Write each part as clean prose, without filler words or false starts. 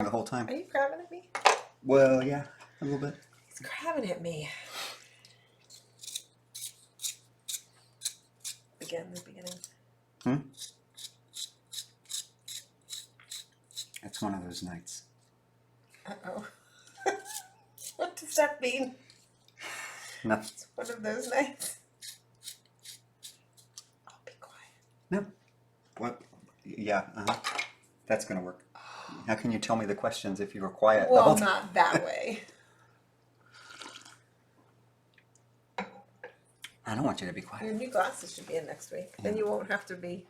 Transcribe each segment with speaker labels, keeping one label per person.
Speaker 1: The whole time.
Speaker 2: Are you grabbing at me?
Speaker 1: Well, yeah, a little bit.
Speaker 2: He's grabbing at me. Again, the beginning.
Speaker 1: It's one of those nights.
Speaker 2: Uh-oh. What does that mean?
Speaker 1: No.
Speaker 2: It's one of those nights. I'll be quiet.
Speaker 1: No. What? Yeah, that's going to work. How can you tell me the questions if you were quiet the whole
Speaker 2: Well,
Speaker 1: time?
Speaker 2: not that way.
Speaker 1: I don't want you to be
Speaker 2: Your
Speaker 1: quiet.
Speaker 2: new glasses should be in next week. Then you won't have to be.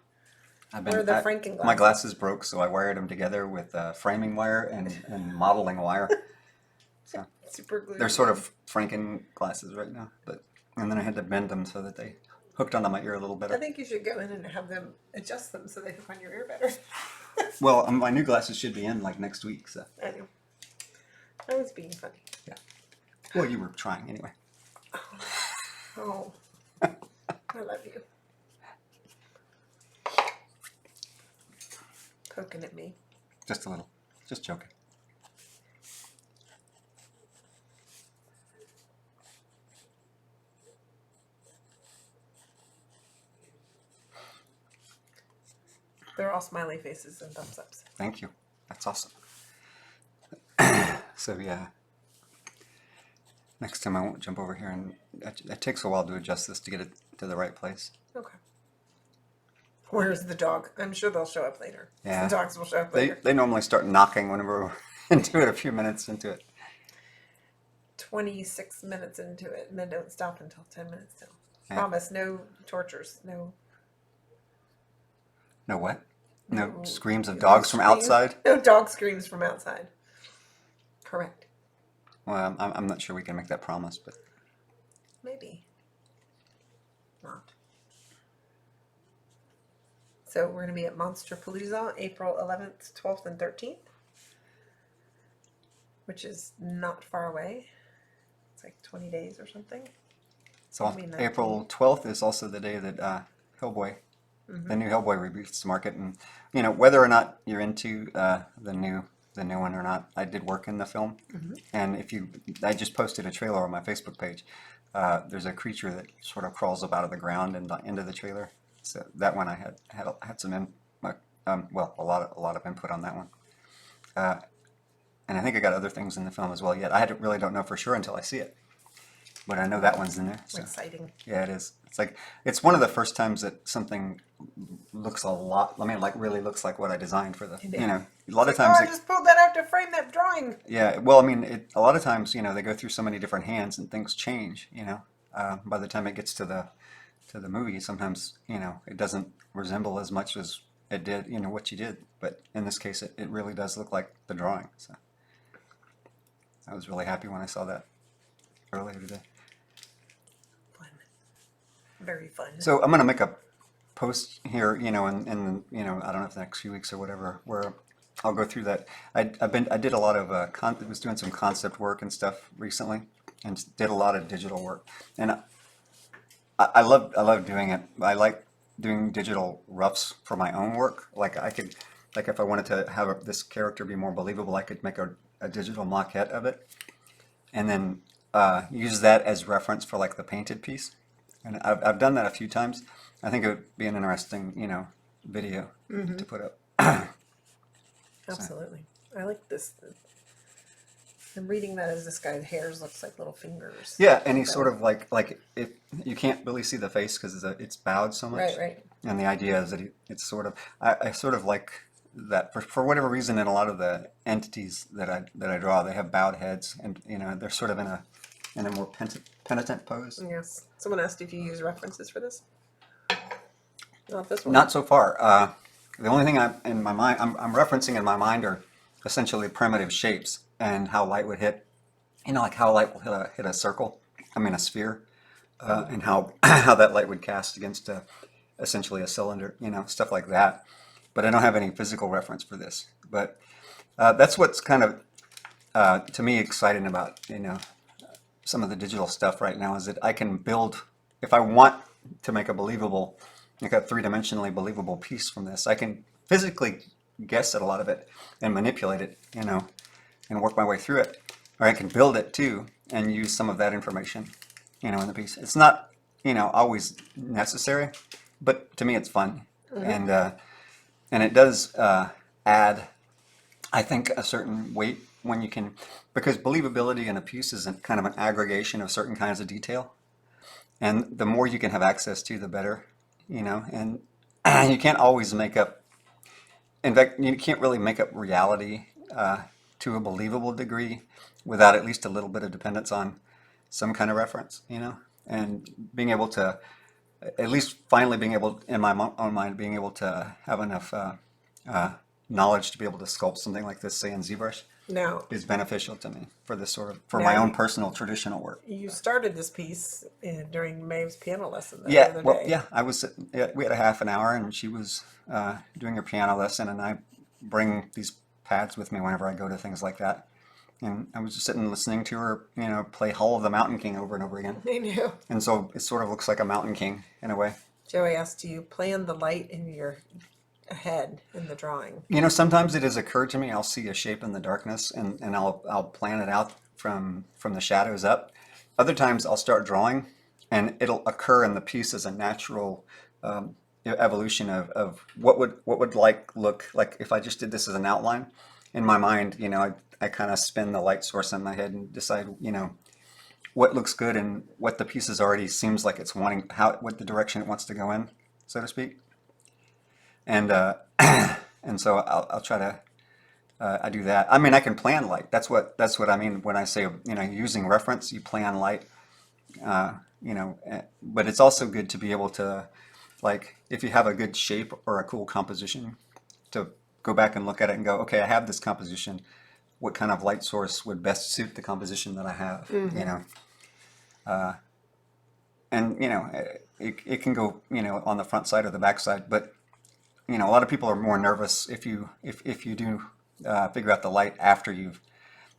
Speaker 1: I've
Speaker 2: Where are the Franken
Speaker 1: My
Speaker 2: glasses?
Speaker 1: glasses broke, so I wired them together with framing wire and modeling wire. So
Speaker 2: Super glue.
Speaker 1: they're sort of Franken glasses right now, and then I had to bend them so that they hooked onto my ear a little
Speaker 2: I
Speaker 1: better.
Speaker 2: think you should go in and have them adjust them so they hook on your ear better.
Speaker 1: Well, my new glasses should be in like next week, so.
Speaker 2: I know. I was being funny.
Speaker 1: Yeah. Well, you were trying anyway.
Speaker 2: Oh. I love you. Poking at me.
Speaker 1: Just a little. Just joking.
Speaker 2: They're all smiley faces and thumbs ups.
Speaker 1: Thank you. That's awesome. So yeah. Next time I won't jump over here, and it takes a while to adjust this to get it to the right place.
Speaker 2: Okay. Where's the dog? I'm sure they'll show up later.
Speaker 1: Yeah.
Speaker 2: The dogs will show up later.
Speaker 1: They normally start knocking whenever we're into it, a few minutes into it.
Speaker 2: 26 minutes into it, and then don't stop until 10 minutes till.
Speaker 1: Yeah.
Speaker 2: Promise, no tortures, no.
Speaker 1: No what? No
Speaker 2: No
Speaker 1: screams of dogs from
Speaker 2: screams.
Speaker 1: outside?
Speaker 2: No dog screams from outside. Correct.
Speaker 1: Well, I'm not sure we can make that promise, but
Speaker 2: Maybe. Not. So we're going to be at Monster Palooza April 11th, 12th, and 13th, which is not far away. It's like 20 days or something.
Speaker 1: so
Speaker 2: Maybe 19.
Speaker 1: April 12th is also the day that Hellboy, the new Hellboy reboots the market, and whether or not you're into the new one or not, I did work in the film, and I just posted a trailer on my Facebook page. There's a creature that sort of crawls up out of the ground and into the trailer. So that one I had some a lot of input on that one, and I think I got other things in the film as well. Yet I really don't know for sure until I see it, but I know that one's in there. So.
Speaker 2: Exciting.
Speaker 1: Yeah, it is. It's one of the first times that something looks a lot. I mean, like really looks like what I designed for the. A lot of times.
Speaker 2: I just pulled that out to frame that drawing.
Speaker 1: Yeah, well, I mean, a lot of times, they go through so many different hands and things change. By the time it gets to the movie, sometimes it doesn't resemble as much as it did. What you did, but in this case, it really does look like the drawing. So I was really happy when I saw that earlier today.
Speaker 2: Very fun.
Speaker 1: So I'm going to make a post here, in I don't know if the next few weeks or whatever, where I'll go through that. I did a lot of was doing some concept work and stuff recently, and did a lot of digital work, and I love doing it. I like doing digital roughs for my own work. Like if I wanted to have this character be more believable, I could make a digital maquette of it, and then use that as reference for like the painted piece. And I've done that a few times. I think it would be an interesting, video to put up.
Speaker 2: Absolutely. I like this. I'm reading that as this guy's hairs looks like little fingers.
Speaker 1: Yeah, and he's sort of like if you can't really see the face because it's bowed so much.
Speaker 2: Right.
Speaker 1: And the idea is that it's sort of I sort of like that for whatever reason in a lot of the entities that I draw, they have bowed heads, and they're sort of in a more penitent pose.
Speaker 2: Yes. Someone asked if you use references for this. Not this one.
Speaker 1: Not so far. The only thing I'm referencing in my mind are essentially primitive shapes and how light would hit. Like how light will hit a circle. I mean a sphere, and how that light would cast against essentially a cylinder. Stuff like that. But I don't have any physical reference for this. But that's what's kind of to me exciting about some of the digital stuff right now, is that I can build, if I want to make a three-dimensionally believable piece from this, I can physically guess at a lot of it and manipulate it, and work my way through it. Or I can build it too and use some of that information, in the piece. It's not, always necessary, but to me it's fun. And it does add, I think, a certain weight when you can, because believability in a piece is kind of an aggregation of certain kinds of detail. And the more you can have access to, the better, and you can't always make up, in fact, you can't really make up reality to a believable degree without at least a little bit of dependence on some kind of reference, and being able to, at least finally being able, in my own mind, being able to have enough knowledge to be able to sculpt something like this, say in ZBrush,
Speaker 2: Now,
Speaker 1: is beneficial to me for this sort of, for
Speaker 2: Now
Speaker 1: my own
Speaker 2: you-
Speaker 1: personal traditional work.
Speaker 2: you started this piece during Maeve's piano lesson the
Speaker 1: Yeah,
Speaker 2: other
Speaker 1: well,
Speaker 2: day.
Speaker 1: yeah, I was sitting, yeah, we had a half an hour and she was doing her piano lesson, and I bring these pads with me whenever I go to things like that. And I was just sitting listening to her, play Hall of the Mountain King over and over again.
Speaker 2: I knew.
Speaker 1: And so it sort of looks like a Mountain King in a way.
Speaker 2: Joey asked, do you plan the light in your head in the drawing?
Speaker 1: Sometimes it has occurred to me, I'll see a shape in the darkness and I'll plan it out from the shadows up. Other times I'll start drawing and it'll occur in the piece as a natural evolution of what would look like if I just did this as an outline. In my mind, I kind of spin the light source in my head and decide, what looks good and what the piece is already seems like it's wanting, what the direction it wants to go in, so to speak. And and so I'll try to I do that. I mean, I can plan light. That's what I mean when I say, using reference. You plan light. But it's also good to be able to, like, if you have a good shape or a cool composition, to go back and look at it and go, okay, I have this composition. What kind of light source would best suit the composition that I have? And it can go, on the front side or the back side, but a lot of people are more nervous if you do figure out the light after you've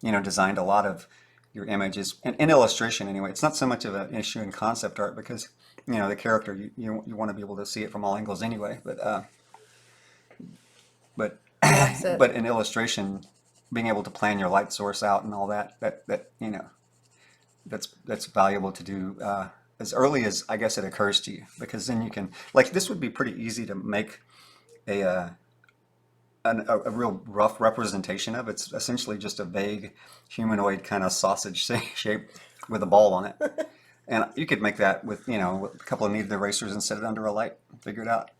Speaker 1: designed a lot of your images. And in illustration anyway, it's not so much of an issue in concept art because the character, you want to be able to see it from all angles anyway. But
Speaker 2: That's it.
Speaker 1: but in illustration, being able to plan your light source out and all that that's valuable to do as early as, I guess, it occurs to you, because then you can, like, this would be pretty easy to make a real rough representation of. It's essentially just a vague humanoid kind of sausage shape with a ball on it. And you could make that with, with a couple of kneaded erasers and set it under a light. Figure it out.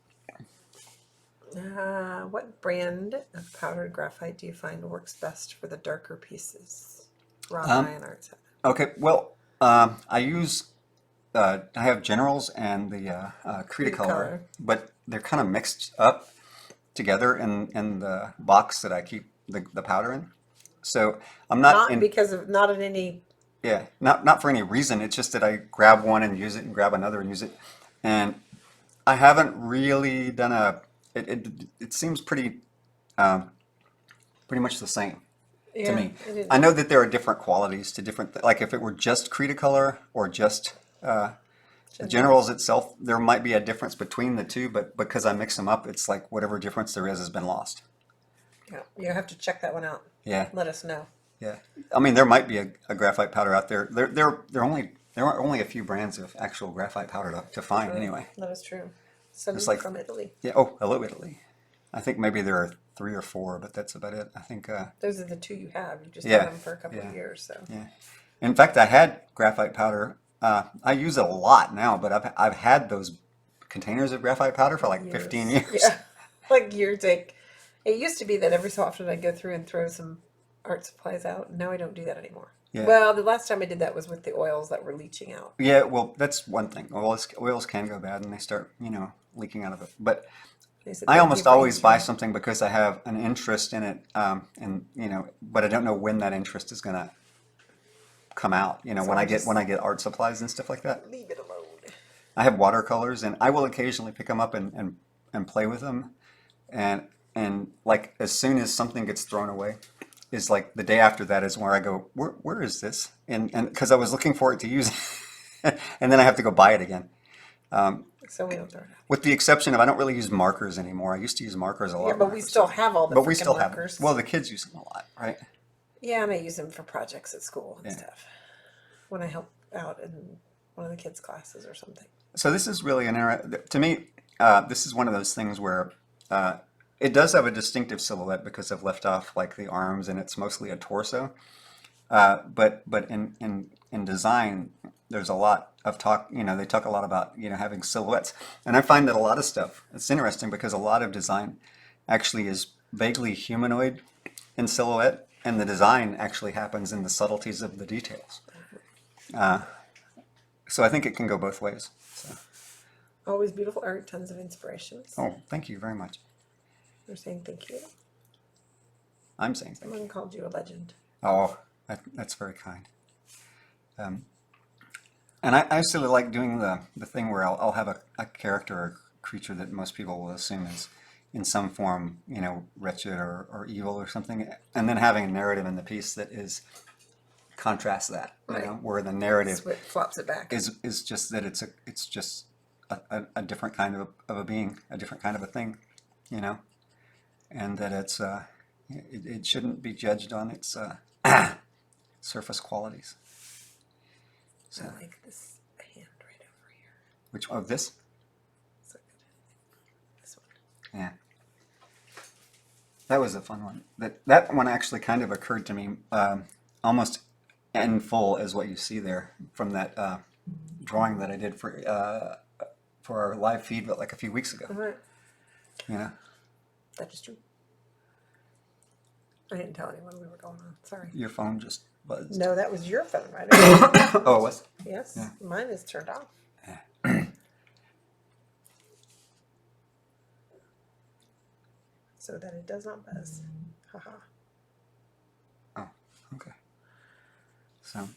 Speaker 2: What brand of powdered graphite do you find works best for the darker pieces? Raw Iron Arts.
Speaker 1: Okay, well, I use, I have Generals and the Cretacolor,
Speaker 2: Cretacolor.
Speaker 1: but they're kind of mixed up together in the box that I keep the powder in. So I'm not in,
Speaker 2: Because of not in any.
Speaker 1: yeah, not for any reason. It's just that I grab one and use it and grab another and use it. And I haven't really done it seems pretty much the same to me. I know that there are different qualities to different, like if it were just Cretacolor or just the Generals itself, there might be a difference between the two, but because I mix them up, it's like whatever difference there is has been lost.
Speaker 2: Yeah, you have to check that one out.
Speaker 1: Yeah,
Speaker 2: Let us know.
Speaker 1: yeah. I mean, there might be a graphite powder out there. There are only a few brands of actual graphite powder to find anyway.
Speaker 2: That is true. Some
Speaker 1: It's like-
Speaker 2: from Italy.
Speaker 1: Yeah. Oh, hello, Italy. I think maybe there are 3 or 4, but that's about it. I think.
Speaker 2: Those are the two you have. You just
Speaker 1: Yeah,
Speaker 2: had them for a couple
Speaker 1: yeah.
Speaker 2: of years. So
Speaker 1: Yeah. In fact, I had graphite powder. I use it a lot now, but I've had those containers of graphite powder for like 15 years.
Speaker 2: Yeah, like years. Like it used to be that every so often I'd go through and throw some art supplies out. Now I don't do that anymore.
Speaker 1: Yeah.
Speaker 2: Well, the last time I did that was with the oils that were leaching out.
Speaker 1: Yeah, well, that's one thing. Oils can go bad and they start, leaking out of it. But
Speaker 2: They said,
Speaker 1: I
Speaker 2: "Thank you
Speaker 1: almost
Speaker 2: for
Speaker 1: always buy
Speaker 2: answering."
Speaker 1: something because I have an interest in it, and but I don't know when that interest is gonna come out.
Speaker 2: So
Speaker 1: When
Speaker 2: I
Speaker 1: I get
Speaker 2: just-
Speaker 1: art supplies and stuff like that.
Speaker 2: Leave it alone.
Speaker 1: I have watercolors, and I will occasionally pick them up and play with them, and like as soon as something gets thrown away, is like the day after that is where I go, where is this? And because I was looking for it to use, and then I have to go buy it again.
Speaker 2: So we don't throw it out.
Speaker 1: With the exception of, I don't really use markers anymore. I used to use markers a lot
Speaker 2: Yeah, but
Speaker 1: more
Speaker 2: we
Speaker 1: for
Speaker 2: still
Speaker 1: stuff.
Speaker 2: have all the
Speaker 1: But we
Speaker 2: freaking
Speaker 1: still have them.
Speaker 2: markers.
Speaker 1: Well, the kids use them a lot, right?
Speaker 2: Yeah, and I use them for projects at school and
Speaker 1: Yeah.
Speaker 2: stuff. When I help out in one of the kids' classes or something.
Speaker 1: So this is really to me, this is one of those things where it does have a distinctive silhouette because I've left off like the arms and it's mostly a torso. But in design, there's a lot of talk. They talk a lot about having silhouettes, and I find that a lot of stuff. It's interesting because a lot of design actually is vaguely humanoid in silhouette, and the design actually happens in the subtleties of the details. So I think it can go both ways. So.
Speaker 2: Always beautiful art, tons of inspirations.
Speaker 1: Oh, thank you very much.
Speaker 2: You're saying thank you.
Speaker 1: I'm saying thank you.
Speaker 2: Someone called you a legend.
Speaker 1: Oh, that's very kind. And I actually like doing the thing where I'll have a character or creature that most people will assume is in some form, wretched or evil or something, and then having a narrative in the piece that contrasts that,
Speaker 2: Right.
Speaker 1: where the narrative
Speaker 2: Flops it back.
Speaker 1: is just that it's just a different kind of a being, a different kind of a thing, and that it shouldn't be judged on its surface qualities. So,
Speaker 2: I like this hand right over here.
Speaker 1: which of this?
Speaker 2: So good. This one.
Speaker 1: Yeah, that was a fun one. That one actually kind of occurred to me almost in full as what you see there from that drawing that I did for our live feed, but like a few weeks ago.
Speaker 2: Alright. That is true. I didn't tell anyone we were going on. Sorry.
Speaker 1: Your phone just buzzed.
Speaker 2: No, that was your phone, right?
Speaker 1: Oh, it was?
Speaker 2: Yes.
Speaker 1: Yeah.
Speaker 2: Mine is turned off. So that it does not buzz. Haha.
Speaker 1: Oh, okay. So,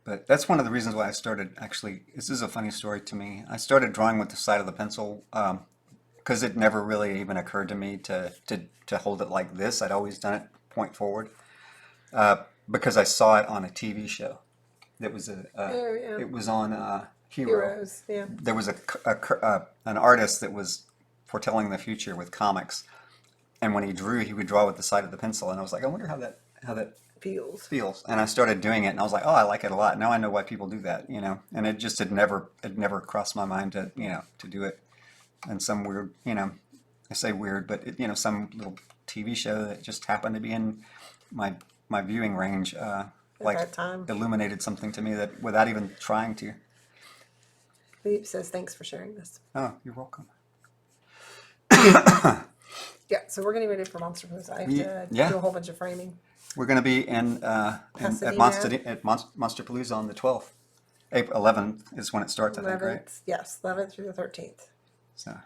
Speaker 1: but that's one of the reasons why I started, actually, this is a funny story to me. I started drawing with the side of the pencil because it never really even occurred to me to hold it like this. I'd always done it point forward because I saw it on a TV show. That was it was on Hero.
Speaker 2: Heroes. Yeah.
Speaker 1: There was an artist that was foretelling the future with comics, and when he drew, he would draw with the side of the pencil, and I was like, I wonder how that feels. And I started doing it, and I was like, oh, I like it a lot. Now I know why people do that, And it just had never crossed my mind to to do it. And some weird, I say weird, but some little TV show that just happened to be in my viewing range, like
Speaker 2: that time.
Speaker 1: illuminated something to me that without even trying to.
Speaker 2: Philippe says thanks for sharing this.
Speaker 1: Oh, you're welcome.
Speaker 2: Yeah, so we're getting ready for Monster Blues. I have to
Speaker 1: Yeah.
Speaker 2: do a whole bunch of framing.
Speaker 1: We're going to be at
Speaker 2: Pasadena.
Speaker 1: Monsterpalooza on the 12th. April 11th is when it starts, I think, right?
Speaker 2: 11th, yes, 11th through the 13th.
Speaker 1: So,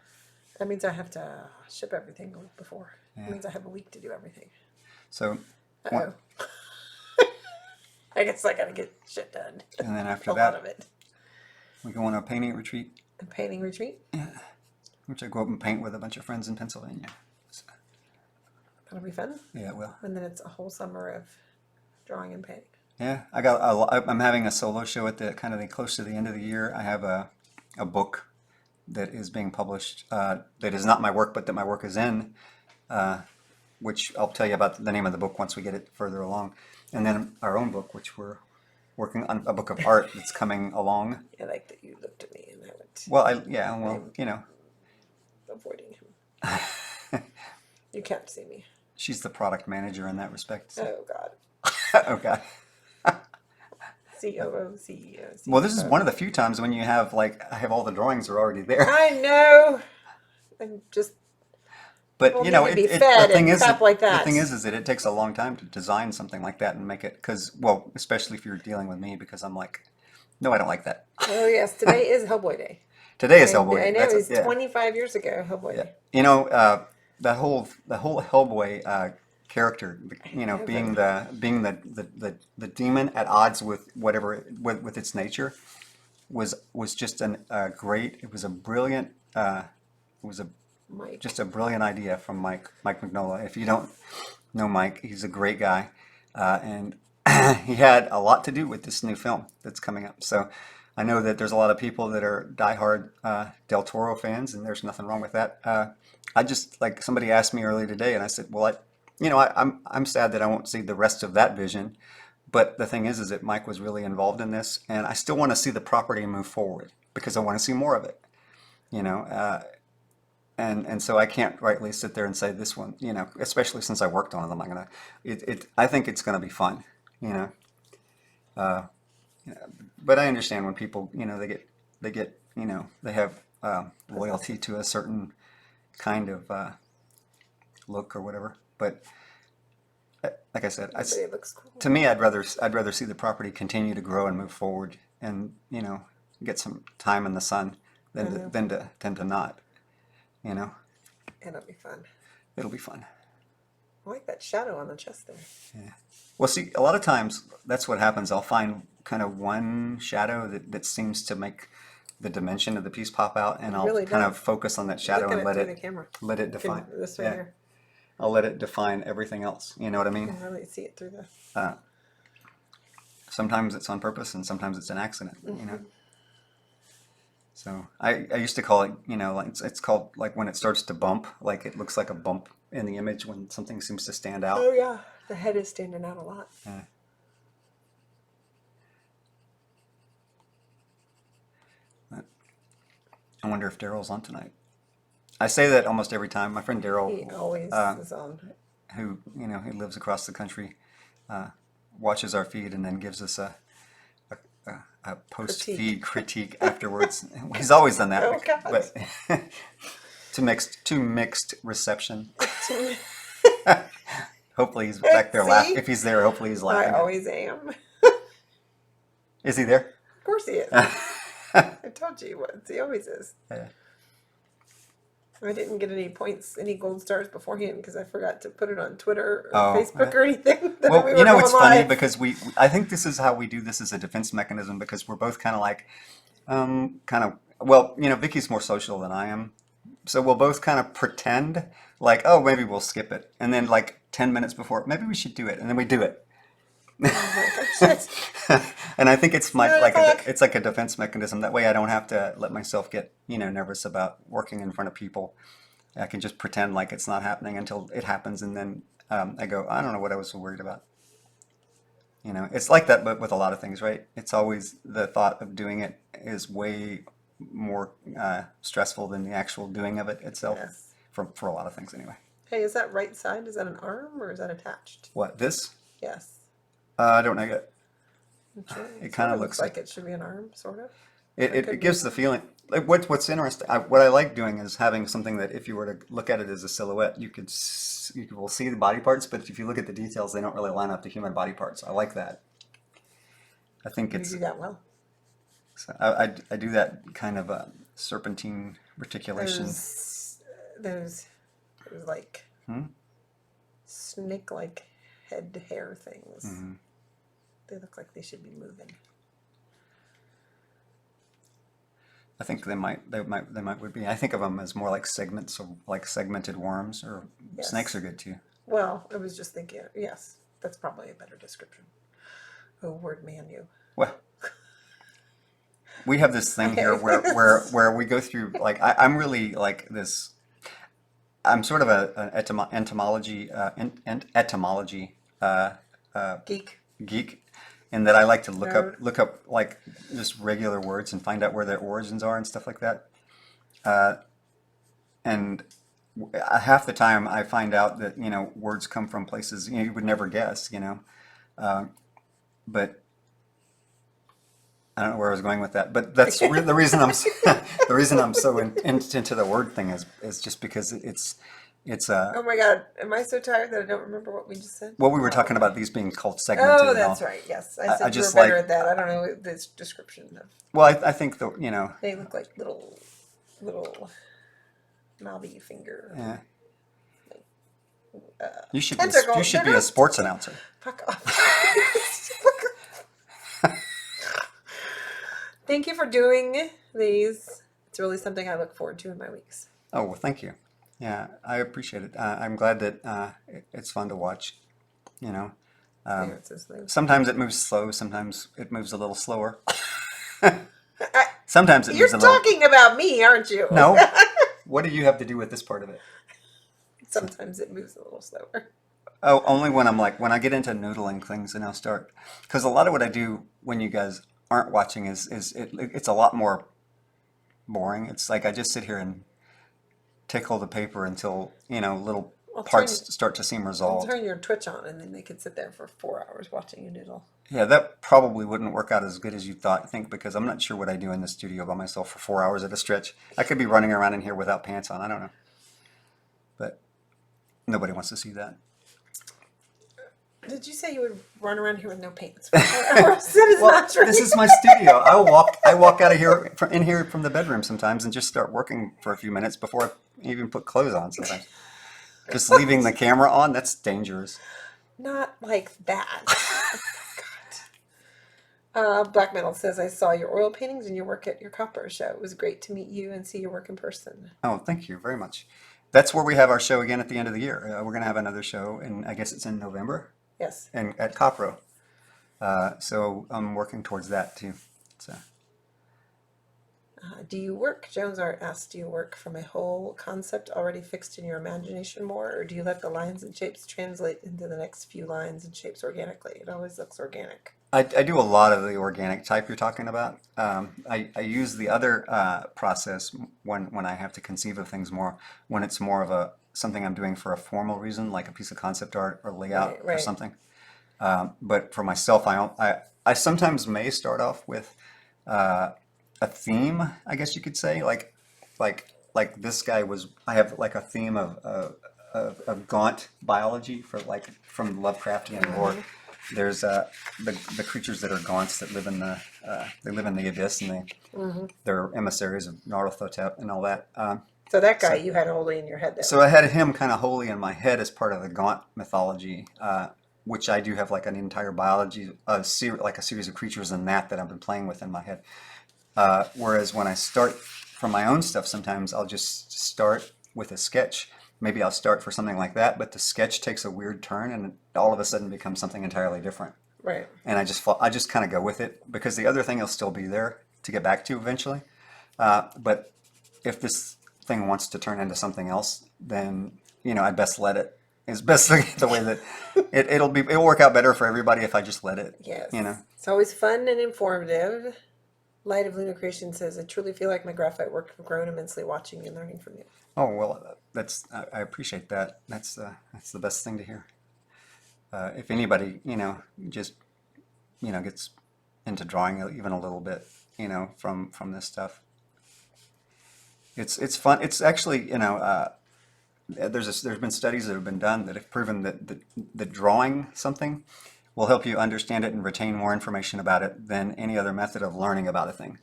Speaker 2: That means I have to ship everything a week before.
Speaker 1: Yeah.
Speaker 2: It means I have a week to do everything.
Speaker 1: so
Speaker 2: Uh-oh. I guess I gotta get shit done.
Speaker 1: and then after
Speaker 2: A lot
Speaker 1: that,
Speaker 2: of it.
Speaker 1: we go on a painting retreat,
Speaker 2: A painting retreat.
Speaker 1: which I go up and paint with a bunch of friends in Pennsylvania. So,
Speaker 2: That'll be fun.
Speaker 1: yeah, well,
Speaker 2: And then it's a whole summer of drawing and painting.
Speaker 1: yeah, I'm having a solo show at the close to the end of the year. I have a book that is being published that is not my work, but that my work is in, which I'll tell you about the name of the book once we get it further along. And then our own book, which we're working on, a book of art that's coming along.
Speaker 2: I like that you looked at me and I went
Speaker 1: Well,
Speaker 2: avoiding him. You can't see me.
Speaker 1: she's the product manager in that respect. So.
Speaker 2: Oh God.
Speaker 1: Okay.
Speaker 2: COO, CEO.
Speaker 1: Well, this is one of the few times when you have I have all the drawings are already there.
Speaker 2: I know. I'm just
Speaker 1: But
Speaker 2: People
Speaker 1: you know,
Speaker 2: need to be
Speaker 1: the
Speaker 2: fed
Speaker 1: thing
Speaker 2: and
Speaker 1: is,
Speaker 2: crap like
Speaker 1: the
Speaker 2: that.
Speaker 1: thing is that it takes a long time to design something like that and make it. Because, well, especially if you're dealing with me, because I'm like, no, I don't like that.
Speaker 2: oh yes, today is Hellboy Day.
Speaker 1: Today is
Speaker 2: I
Speaker 1: Hellboy.
Speaker 2: know
Speaker 1: That's
Speaker 2: it's
Speaker 1: yeah.
Speaker 2: 25 years ago, Hellboy
Speaker 1: Yeah.
Speaker 2: Day.
Speaker 1: You know, the whole Hellboy character, being the demon at odds with whatever with its nature, was just a great. It was a brilliant.
Speaker 2: Mike.
Speaker 1: Just a brilliant idea from Mike Mignola. If you don't know Mike, he's a great guy, and he had a lot to do with this new film that's coming up. So I know that there's a lot of people that are diehard Del Toro fans, and there's nothing wrong with that. I just like somebody asked me earlier today, and I said, well, I'm sad that I won't see the rest of that vision. But the thing is that Mike was really involved in this, and I still want to see the property move forward because I want to see more of it. You know, and so I can't rightly sit there and say this one. You know, especially since I worked on it, I'm not gonna. I think it's gonna be fun. You know. But I understand when people, they get, they have loyalty to a certain kind of look or whatever. But like I said,
Speaker 2: But it looks cool.
Speaker 1: to me, I'd rather see the property continue to grow and move forward, and get some time in the sun than to not. You know,
Speaker 2: It'll be fun.
Speaker 1: it'll be fun.
Speaker 2: I like that shadow on the chest there.
Speaker 1: Yeah. Well, see, a lot of times that's what happens. I'll find kind of one shadow that seems to make the dimension of the piece pop out, and I'll
Speaker 2: really
Speaker 1: kind
Speaker 2: does.
Speaker 1: of focus on that shadow
Speaker 2: Look
Speaker 1: and
Speaker 2: at it through the camera.
Speaker 1: let it
Speaker 2: You
Speaker 1: define.
Speaker 2: can, this right
Speaker 1: Yeah,
Speaker 2: here.
Speaker 1: I'll let it define everything else. You know what I
Speaker 2: You
Speaker 1: mean?
Speaker 2: can really see it through the.
Speaker 1: Sometimes it's on purpose, and sometimes it's an accident. So I used to call it, like it's called like when it starts to bump, like it looks like a bump in the image when something seems to stand out.
Speaker 2: Oh yeah, the head is standing out a lot.
Speaker 1: Yeah. I wonder if Daryl's on tonight. I say that almost every time. My friend
Speaker 2: He
Speaker 1: Daryl,
Speaker 2: always is on.
Speaker 1: who he lives across the country, watches our feed and then gives us a post-feed critique afterwards. He's always done that,
Speaker 2: Oh, God.
Speaker 1: but to mixed reception. Hopefully he's back there
Speaker 2: See?
Speaker 1: laughing. If he's there, hopefully he's
Speaker 2: I
Speaker 1: laughing.
Speaker 2: always am.
Speaker 1: Is he there?
Speaker 2: Of course he is. I told you he was. He always is.
Speaker 1: Yeah.
Speaker 2: I didn't get any points, any gold stars beforehand because I forgot to put it on Twitter or
Speaker 1: Oh,
Speaker 2: Facebook or anything. That
Speaker 1: Well,
Speaker 2: we were
Speaker 1: it's
Speaker 2: going
Speaker 1: funny
Speaker 2: live.
Speaker 1: because I think this is how we do this as a defense mechanism because we're both kind of like, well, Vicky's more social than I am. So we'll both kind of pretend like, oh, maybe we'll skip it. And then like 10 minutes before, maybe we should do it. And then we do it.
Speaker 2: Oh my gosh.
Speaker 1: And I think it's
Speaker 2: Yeah,
Speaker 1: it's like a defense mechanism. That way I don't have to let myself get, nervous about working in front of people. I can just pretend like it's not happening until it happens. And then I go, I don't know what I was so worried about. It's like that, but with a lot of things, right? It's always the thought of doing it is way more stressful than the actual doing of it itself.
Speaker 2: Yes.
Speaker 1: For a lot of things, anyway.
Speaker 2: Hey, is that right side? Is that an arm or is that attached?
Speaker 1: What, this?
Speaker 2: Yes.
Speaker 1: I don't know yet.
Speaker 2: I'm sure.
Speaker 1: It kinda
Speaker 2: Sorta
Speaker 1: looks
Speaker 2: like it should be an arm, sort of.
Speaker 1: It
Speaker 2: could
Speaker 1: gives the feeling. Like what's interesting, what I like doing is having something that if you were to look at it as a silhouette, you will see the body parts, but if you look at the details, they don't really line up to human body parts. I like that. I think
Speaker 2: You
Speaker 1: it's.
Speaker 2: do that well.
Speaker 1: So I do that kind of serpentine reticulation.
Speaker 2: There's like
Speaker 1: Hmm?
Speaker 2: snake-like head hair things.
Speaker 1: Mm-hmm.
Speaker 2: They look like they should be moving.
Speaker 1: I think they would be. I think of them as more like segments, of like segmented worms, or
Speaker 2: Yes.
Speaker 1: snakes are good too.
Speaker 2: Well, I was just thinking, yes, that's probably a better description. Oh, word man, you.
Speaker 1: Well, we have this thing here where we go through like I'm really like this. I'm sort of an etymology
Speaker 2: Geek.
Speaker 1: geek, in that I like to look
Speaker 2: Nerd.
Speaker 1: up like just regular words and find out where their origins are and stuff like that. And half the time I find out that words come from places you would never guess. But I don't know where I was going with that. But that's the reason I'm the reason I'm so into the word thing is just because it's
Speaker 2: Oh my God, am I so tired that I don't remember what we just said?
Speaker 1: well, we were talking about these being called segmented.
Speaker 2: Oh,
Speaker 1: and
Speaker 2: that's
Speaker 1: all.
Speaker 2: right. Yes,
Speaker 1: I
Speaker 2: I said you were
Speaker 1: just
Speaker 2: better
Speaker 1: like-
Speaker 2: at that. I don't know this description of.
Speaker 1: Well, I think
Speaker 2: They look like little knobby finger.
Speaker 1: yeah.
Speaker 2: Uh,
Speaker 1: You should
Speaker 2: Tentacles,
Speaker 1: you should
Speaker 2: they're
Speaker 1: be a
Speaker 2: not-
Speaker 1: sports announcer.
Speaker 2: Fuck off. Thank you for doing these. It's really something I look forward to in my weeks.
Speaker 1: Oh, well, thank you. Yeah, I appreciate it. I'm glad that it's fun to watch.
Speaker 2: There, it's so slow.
Speaker 1: Sometimes it moves slow. Sometimes it moves a little slower. Sometimes it
Speaker 2: You're
Speaker 1: moves a little.
Speaker 2: talking about me, aren't you?
Speaker 1: No. What do you have to do with this part of it?
Speaker 2: Sometimes it moves a little slower.
Speaker 1: Oh, only when I'm like when I get into noodling things, and I'll start because a lot of what I do when you guys aren't watching it's a lot more boring. It's like I just sit here and tickle the paper until little
Speaker 2: I'll
Speaker 1: parts start to seem
Speaker 2: I'll
Speaker 1: resolved.
Speaker 2: turn your Twitch on, and then they could sit there for 4 hours watching you noodle.
Speaker 1: Yeah, that probably wouldn't work out as good as you think, because I'm not sure what I do in the studio by myself for 4 hours at a stretch. I could be running around in here without pants on. I don't know, but nobody wants to see that.
Speaker 2: Did you say you would run around here with no pants for 4 hours? That is
Speaker 1: Well,
Speaker 2: not true.
Speaker 1: this is my studio. I walk out of here in here from the bedroom sometimes and just start working for a few minutes before I even put clothes on. Sometimes, just leaving the camera on, that's dangerous.
Speaker 2: Not like that. God. Black Metal says, I saw your oil paintings and your work at your copper show. It was great to meet you and see your work in person.
Speaker 1: Oh, thank you very much. That's where we have our show again at the end of the year. We're going to have another show, and I guess it's in November,
Speaker 2: Yes.
Speaker 1: and at Copro. So I'm working towards that too. So
Speaker 2: Do you work, Jones Art asks, do you work from a whole concept already fixed in your imagination more, or do you let the lines and shapes translate into the next few lines and shapes organically? It always looks organic.
Speaker 1: I do a lot of the organic type you're talking about. I use the other process when I have to conceive of things more, when it's more of something I'm doing for a formal reason, like a piece of concept art or layout or
Speaker 2: Right.
Speaker 1: something. But for myself, I sometimes may start off with a theme, I guess you could say, like this guy was. I have like a theme of gaunt biology from Lovecraftian lore. There's the creatures that are gaunts that live in the abyss, and they're emissaries of Nyarlathotep and all that.
Speaker 2: So that guy you had wholly in your head, though.
Speaker 1: So I had him kind of wholly in my head as part of the gaunt mythology, which I do have like an entire biology, like a series of creatures in that I've been playing with in my head. Whereas when I start from my own stuff, sometimes I'll just start with a sketch. Maybe I'll start for something like that, but the sketch takes a weird turn and it all of a sudden becomes something entirely different.
Speaker 2: Right.
Speaker 1: And I just kind of go with it because the other thing will still be there to get back to eventually. But if this thing wants to turn into something else, then I best let it. It's best the way that it'll work out better for everybody if I just let it.
Speaker 2: Yes. It's always fun and informative. Light of Lunar Creation says, I truly feel like my graphite work have grown immensely watching and learning from you.
Speaker 1: Oh, well, I appreciate that. That's the best thing to hear. If anybody, just, gets into drawing even a little bit, from this stuff, it's fun. It's actually, there's been studies that have been done that have proven that drawing something will help you understand it and retain more information about it than any other method of learning about a thing.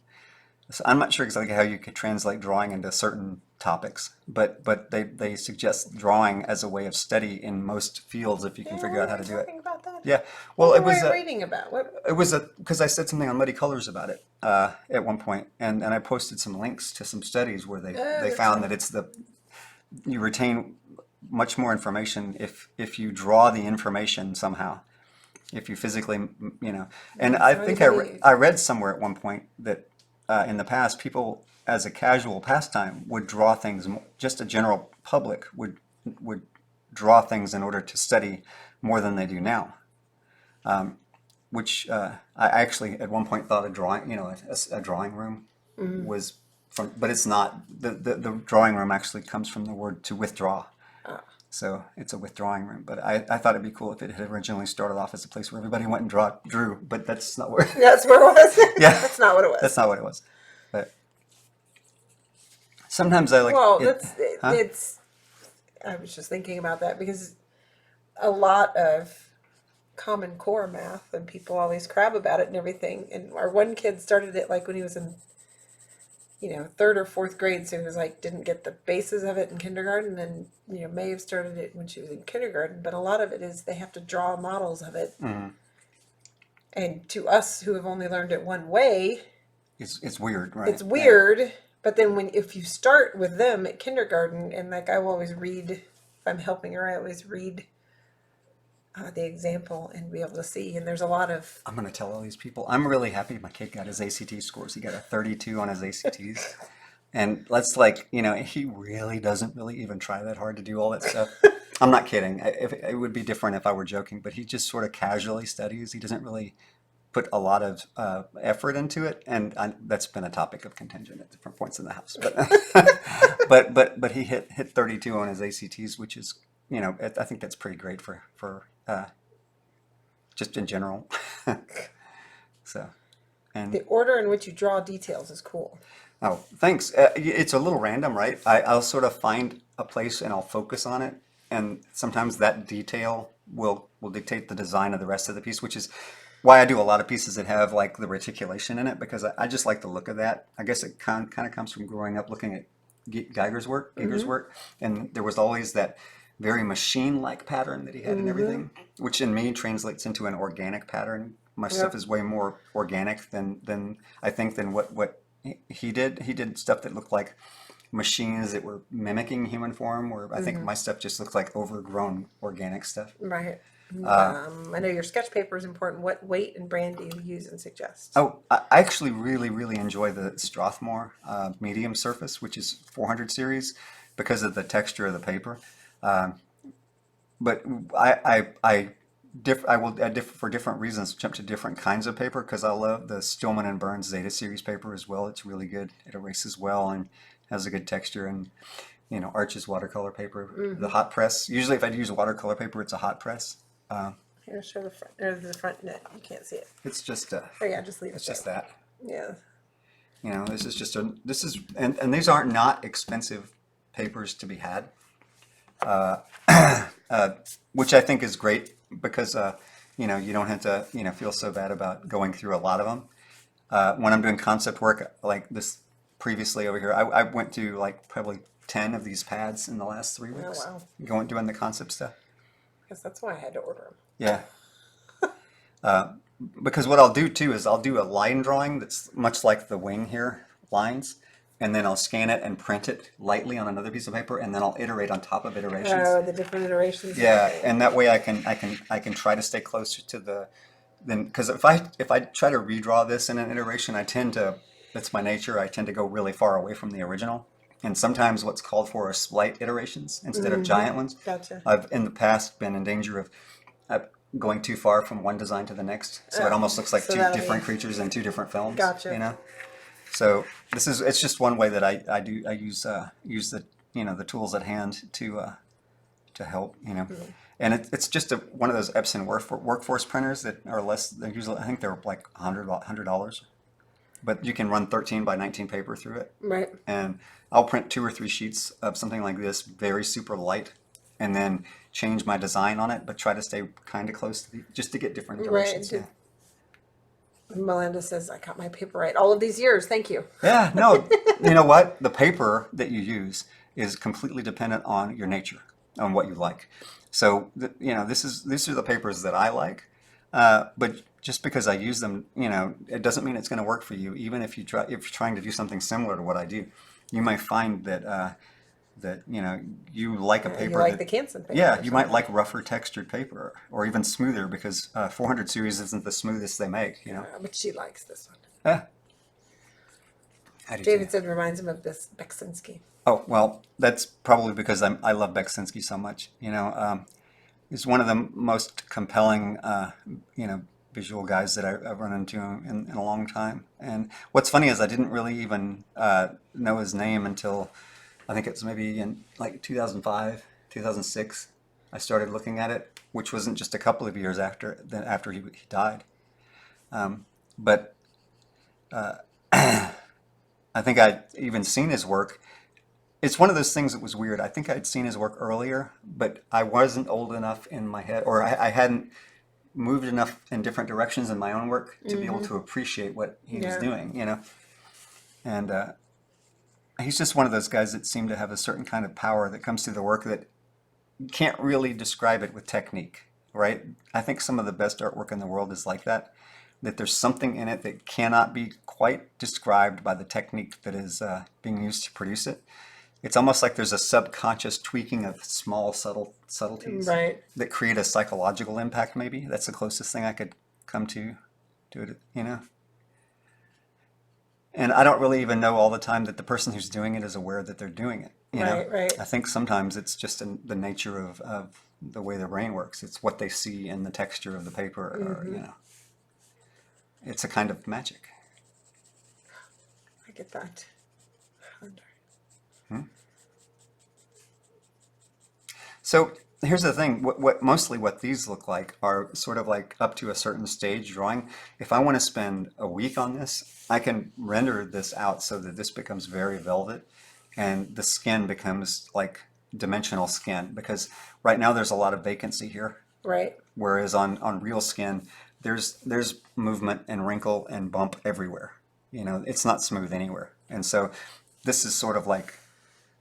Speaker 1: So I'm not sure exactly how you could translate drawing into certain topics, but they suggest drawing as a way of study in most fields if you can figure out how to do it.
Speaker 2: About that?
Speaker 1: Yeah, well,
Speaker 2: What
Speaker 1: it was
Speaker 2: were you reading about? What?
Speaker 1: it was because I said something on Muddy Colors about it at one point, and I posted some links to some studies where they found that you retain much more information if you draw the information somehow. If you physically, and I think I read somewhere at one point that in the past, people as a casual pastime would draw things. Just a general public would draw things in order to study more than they do now. Which I actually at one point thought a drawing, a drawing room was from, but it's not. The drawing room actually comes from the word to withdraw. So it's a withdrawing room. But I thought it'd be cool if it had originally started off as a place where everybody went and drew, but that's not where.
Speaker 2: That's where it was.
Speaker 1: Yeah,
Speaker 2: That's not what it was.
Speaker 1: That's not what it was. But sometimes I like.
Speaker 2: Well,
Speaker 1: Huh?
Speaker 2: it's. I was just thinking about that because a lot of Common Core math and people always crab about it and everything. And our one kid started it like when he was in, third or fourth grade. So he was like, didn't get the basis of it in kindergarten. And, may have started it when she was in kindergarten. But a lot of it is they have to draw models of it.
Speaker 1: Mm-hmm.
Speaker 2: And to us who have only learned it one way,
Speaker 1: it's weird, right?
Speaker 2: it's weird. Yeah. But then if you start with them at kindergarten, and like I will always read, if I'm helping her, I always read the example and be able to see. And there's a lot of
Speaker 1: I'm going to tell all these people. I'm really happy my kid got his ACT scores. He got a 32 on his ACTs. And that's like, he really doesn't really even try that hard to do all that stuff. I'm not kidding. It would be different if I were joking, but he just sort of casually studies. He doesn't really put a lot of effort into it, and that's been a topic of contention at different points in the house. But but he hit 32 on his ACTs, which is I think that's pretty great for just in general. So, and
Speaker 2: the order in which you draw details is cool.
Speaker 1: oh, thanks. It's a little random, right? I'll sort of find a place and I'll focus on it, and sometimes that detail will dictate the design of the rest of the piece, which is why I do a lot of pieces that have like the reticulation in it, because I just like the look of that. I guess it kind of comes from growing up looking at Giger's work, and there was always that very machine-like pattern that he had in everything, which in me translates into an organic pattern. My stuff is way more organic than I think than what he did. He did stuff that looked like machines that were mimicking human form, where I think my stuff just looks like overgrown organic stuff.
Speaker 2: Right. I know your sketch paper is important. What weight and brand do you use and suggest?
Speaker 1: Oh, I actually really enjoy the Strathmore medium surface, which is 400 series, because of the texture of the paper. But I will for different reasons jump to different kinds of paper, because I love the Stillman and Burns Zeta series paper as well. It's really good. It erases well and has a good texture, and Arch's watercolor paper, the hot press. Usually, if I use watercolor paper, it's a hot press.
Speaker 2: Here, show the front. Or the front net. You can't see it.
Speaker 1: It's just
Speaker 2: Oh yeah, just leave it.
Speaker 1: it's just that.
Speaker 2: Yeah.
Speaker 1: This is just and these aren't not expensive papers to be had, which I think is great, because you don't have to feel so bad about going through a lot of them. When I'm doing concept work like this previously over here, I went through like probably 10 of these pads in the last 3 weeks.
Speaker 2: Oh wow.
Speaker 1: Doing the concept stuff.
Speaker 2: I guess that's why I had to order them.
Speaker 1: Yeah. Because what I'll do too is I'll do a line drawing that's much like the wing here, lines, and then I'll scan it and print it lightly on another piece of paper, and then I'll iterate on top of iterations.
Speaker 2: Oh, the different iterations.
Speaker 1: Yeah, and that way I can try to stay closer to because if I try to redraw this in an iteration, that's my nature. I tend to go really far away from the original. And sometimes what's called for are slight iterations instead of giant ones.
Speaker 2: Gotcha.
Speaker 1: I've in the past been in danger of going too far from one design to the next, so it almost looks like
Speaker 2: so
Speaker 1: two
Speaker 2: that'll
Speaker 1: different
Speaker 2: be-
Speaker 1: creatures in two different films.
Speaker 2: Gotcha.
Speaker 1: So it's just one way that I use the the tools at hand to help and it's just one of those Epson workforce printers that are less. They're usually, I think they're like $100, but you can run 13 by 19 paper through it.
Speaker 2: Right.
Speaker 1: And I'll print 2 or 3 sheets of something like this, very super light, and then change my design on it, but try to stay kind of close just to get different iterations.
Speaker 2: Right. Melinda says, I got my paper right all of these years. Thank you.
Speaker 1: Yeah, no, you know what? The paper that you use is completely dependent on your nature, on what you like. So, these are the papers that I like, but just because I use them, it doesn't mean it's going to work for you. Even if if you're trying to do something similar to what I do, you might find that you like a paper.
Speaker 2: You like the Canson paper.
Speaker 1: Yeah, you might like rougher textured paper, or even smoother, because 400 series isn't the smoothest they make.
Speaker 2: But she likes this one.
Speaker 1: Yeah. I do
Speaker 2: David
Speaker 1: too.
Speaker 2: said reminds him of this Beksinski.
Speaker 1: Oh, well, that's probably because I love Beksinski so much. He's one of the most compelling, visual guys that I've run into in a long time. And what's funny is I didn't really even know his name until I think it's maybe in like 2005, 2006. I started looking at it, which wasn't just a couple of years after he died. But I think I'd even seen his work. It's one of those things that was weird. I think I'd seen his work earlier, but I wasn't old enough in my head, or I hadn't moved enough in different directions in my own work to be able to appreciate what he was doing, And he's just one of those guys that seem to have a certain kind of power that comes through the work that you can't really describe it with technique, right? I think some of the best artwork in the world is like that there's something in it that cannot be quite described by the technique that is being used to produce it. It's almost like there's a subconscious tweaking of small, subtle subtleties
Speaker 2: Right.
Speaker 1: that create a psychological impact. Maybe that's the closest thing I could come to it. And I don't really even know all the time that the person who's doing it is aware that they're doing it.
Speaker 2: Right. Right.
Speaker 1: I think sometimes it's just in the nature of the way the brain works. It's what they see in the texture of the paper, or it's a kind of magic.
Speaker 2: I get that. I wonder.
Speaker 1: So here's the thing. What mostly what these look like are sort of like up to a certain stage drawing. If I want to spend a week on this, I can render this out so that this becomes very velvet, and the skin becomes like dimensional skin, because right now there's a lot of vacancy here.
Speaker 2: Right.
Speaker 1: Whereas on real skin, there's movement and wrinkle and bump everywhere. It's not smooth anywhere. And so this is sort of like,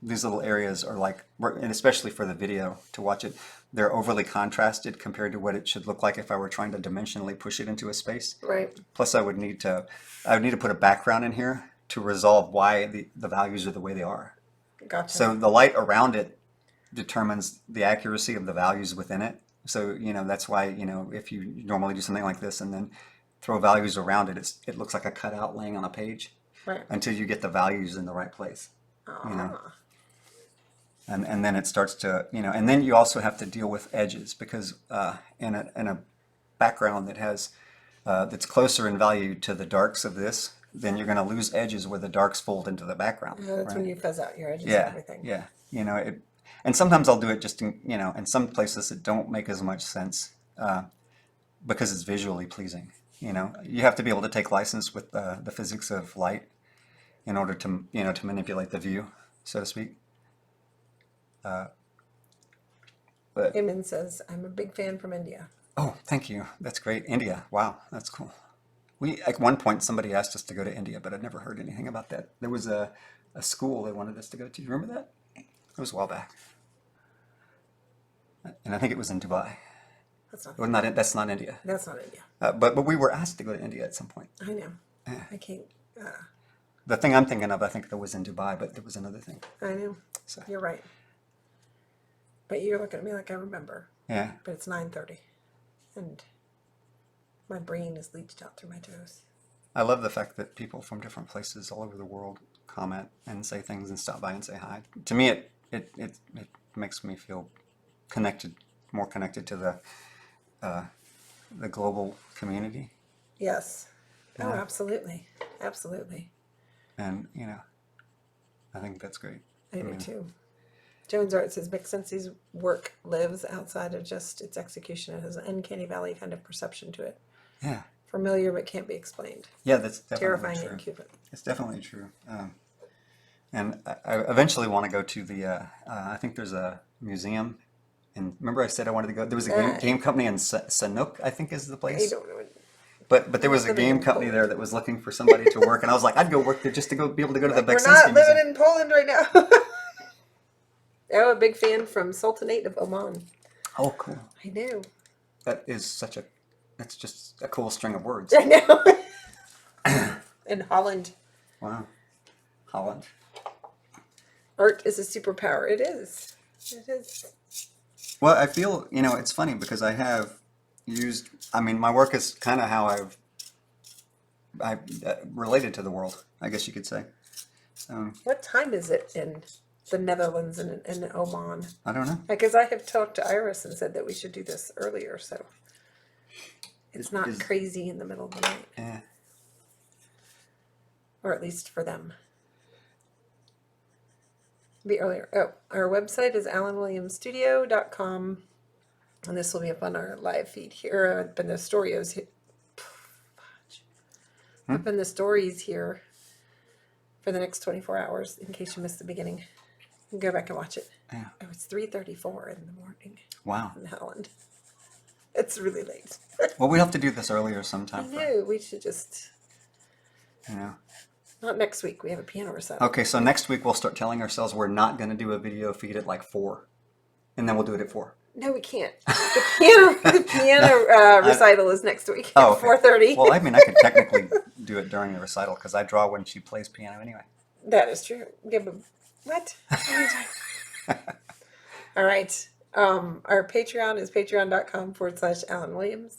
Speaker 1: these little areas are like, and especially for the video to watch it, they're overly contrasted compared to what it should look like if I were trying to dimensionally push it into a space.
Speaker 2: Right.
Speaker 1: Plus I would need to put a background in here to resolve why the values are the way they are.
Speaker 2: Gotcha.
Speaker 1: So the light around it determines the accuracy of the values within it. So, that's why, if you normally do something like this and then throw values around it, it looks like a cutout laying on a page.
Speaker 2: Right.
Speaker 1: Until you get the values in the right place. And then it starts to, and then you also have to deal with edges, because in a background that has, that's closer in value to the darks of this, then you're going to lose edges where the darks fold into the background.
Speaker 2: Yeah, that's
Speaker 1: right?
Speaker 2: when you fuzz out your edges
Speaker 1: Yeah,
Speaker 2: and everything.
Speaker 1: yeah. And sometimes I'll do it just in some places that don't make as much sense because it's visually pleasing. You have to be able to take license with the physics of light in order to, to manipulate the view, so to speak. But
Speaker 2: Eamon says, I'm a big fan from India.
Speaker 1: oh, thank you. That's great. India. Wow, that's cool. At one point, somebody asked us to go to India, but I'd never heard anything about that. There was a school they wanted us to go to. You remember that? It was a while back. And I think it was in Dubai.
Speaker 2: That's not.
Speaker 1: Well, that's not India.
Speaker 2: That's not India.
Speaker 1: But we were asked to go to India at some point.
Speaker 2: I know.
Speaker 1: Yeah.
Speaker 2: I can't.
Speaker 1: The thing I'm thinking of, I think that was in Dubai, but there was another thing.
Speaker 2: I know.
Speaker 1: So
Speaker 2: You're right. But you're looking at me like I remember.
Speaker 1: yeah,
Speaker 2: But it's 9:30, and my brain is leached out through my toes.
Speaker 1: I love the fact that people from different places all over the world comment and say things and stop by and say hi. To me, it makes me feel more connected to the global community.
Speaker 2: Yes. Oh,
Speaker 1: Yeah.
Speaker 2: absolutely. Absolutely.
Speaker 1: And, I think that's great.
Speaker 2: I do too. Jones Art says McSensy's work lives outside of just its execution. It has an uncanny valley kind of perception to it.
Speaker 1: Yeah.
Speaker 2: Familiar but can't be explained.
Speaker 1: Yeah, that's definitely
Speaker 2: Terrifying
Speaker 1: true.
Speaker 2: and Cupid.
Speaker 1: It's definitely true. And I eventually want to go to the, I think there's a museum. And remember I said I wanted to go, there was a game company in Sanook, I think is the
Speaker 2: I
Speaker 1: place.
Speaker 2: don't know.
Speaker 1: But there was a
Speaker 2: Living
Speaker 1: game
Speaker 2: in
Speaker 1: company
Speaker 2: Poland.
Speaker 1: there that was looking for somebody to work. And I was like, I'd go work there just to be able to go to the
Speaker 2: We're
Speaker 1: Beksinski
Speaker 2: not living
Speaker 1: Museum.
Speaker 2: in Poland right now. Oh, a big fan from Sultanate of Oman.
Speaker 1: Oh, cool.
Speaker 2: I know.
Speaker 1: That's just a cool string of words.
Speaker 2: I know. In Holland,
Speaker 1: Wow. Holland.
Speaker 2: art is a superpower. It is. It is.
Speaker 1: Well, I feel, it's funny because I have used, my work is kind of how I've related to the world, I guess you could say.
Speaker 2: What time is it in the Netherlands and in Oman?
Speaker 1: I don't know.
Speaker 2: Because I have talked to Iris and said that we should do this earlier, so it's not
Speaker 1: Is-
Speaker 2: crazy in the middle of the night,
Speaker 1: Eh.
Speaker 2: or at least for them. Be earlier. Oh, our website is AllenWilliamsStudio.com, and this will be up on our live feed here. Up in the stories here. Up in the stories here for the next 24 hours, in case you missed the beginning. You can go back and watch it.
Speaker 1: Yeah.
Speaker 2: Oh, it's 3:34 in the morning
Speaker 1: Wow.
Speaker 2: in Holland. It's really late.
Speaker 1: Well, we have to do this earlier
Speaker 2: I
Speaker 1: sometime.
Speaker 2: know. We should just
Speaker 1: You know.
Speaker 2: not next week. We have a piano recital.
Speaker 1: Okay, so next week we'll start telling ourselves we're not going to do a video feed at like 4. And then we'll do it at 4.
Speaker 2: No, we can't. The piano recital is next week at
Speaker 1: Oh, okay.
Speaker 2: 4:30.
Speaker 1: Well, I could technically do it during the recital because I draw when she plays piano anyway.
Speaker 2: That is true. Yeah, but what? All right. Our Patreon is patreon.com/AllenWilliams.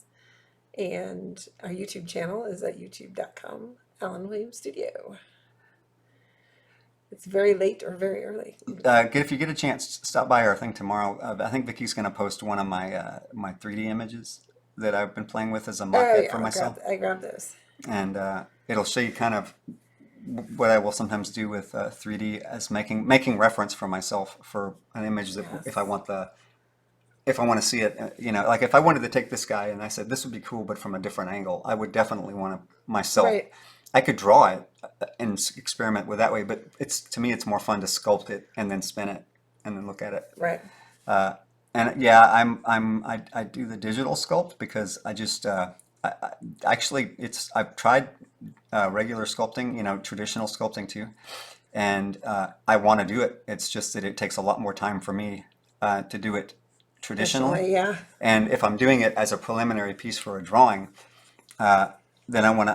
Speaker 2: And our YouTube channel is at youtube.com/AllenWilliams Studio. It's very late or very early.
Speaker 1: If you get a chance, stop by our thing tomorrow. I think Vicky's going to post one of my my 3D images that I've been playing with as a
Speaker 2: Oh
Speaker 1: mock-up
Speaker 2: yeah,
Speaker 1: for myself,
Speaker 2: I grabbed those.
Speaker 1: and it'll show you kind of what I will sometimes do with 3D as making reference for myself for an image that
Speaker 2: Yes.
Speaker 1: if I want to see it, like if I wanted to take this guy and I said this would be cool, but from a different angle, I would definitely want to myself.
Speaker 2: Right.
Speaker 1: I could draw it and experiment with that way, but to me it's more fun to sculpt it and then spin it and then look at it.
Speaker 2: Right.
Speaker 1: And yeah, I do the digital sculpt because I just actually I've tried regular sculpting, traditional sculpting too, and I want to do it. It's just that it takes a lot more time for me to do it traditionally.
Speaker 2: Yeah.
Speaker 1: And if I'm doing it as a preliminary piece for a drawing, then I want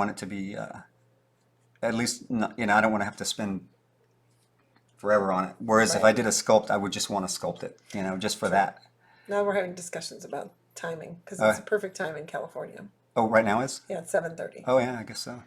Speaker 1: it to be at least I don't want to have to spend forever on it. Whereas if I
Speaker 2: Right.
Speaker 1: did a sculpt, I would just want to sculpt it, just for that.
Speaker 2: Now we're having discussions about timing because it's a perfect time in California.
Speaker 1: Oh, right now is?
Speaker 2: Yeah, it's 7:30.
Speaker 1: Oh yeah, I guess so.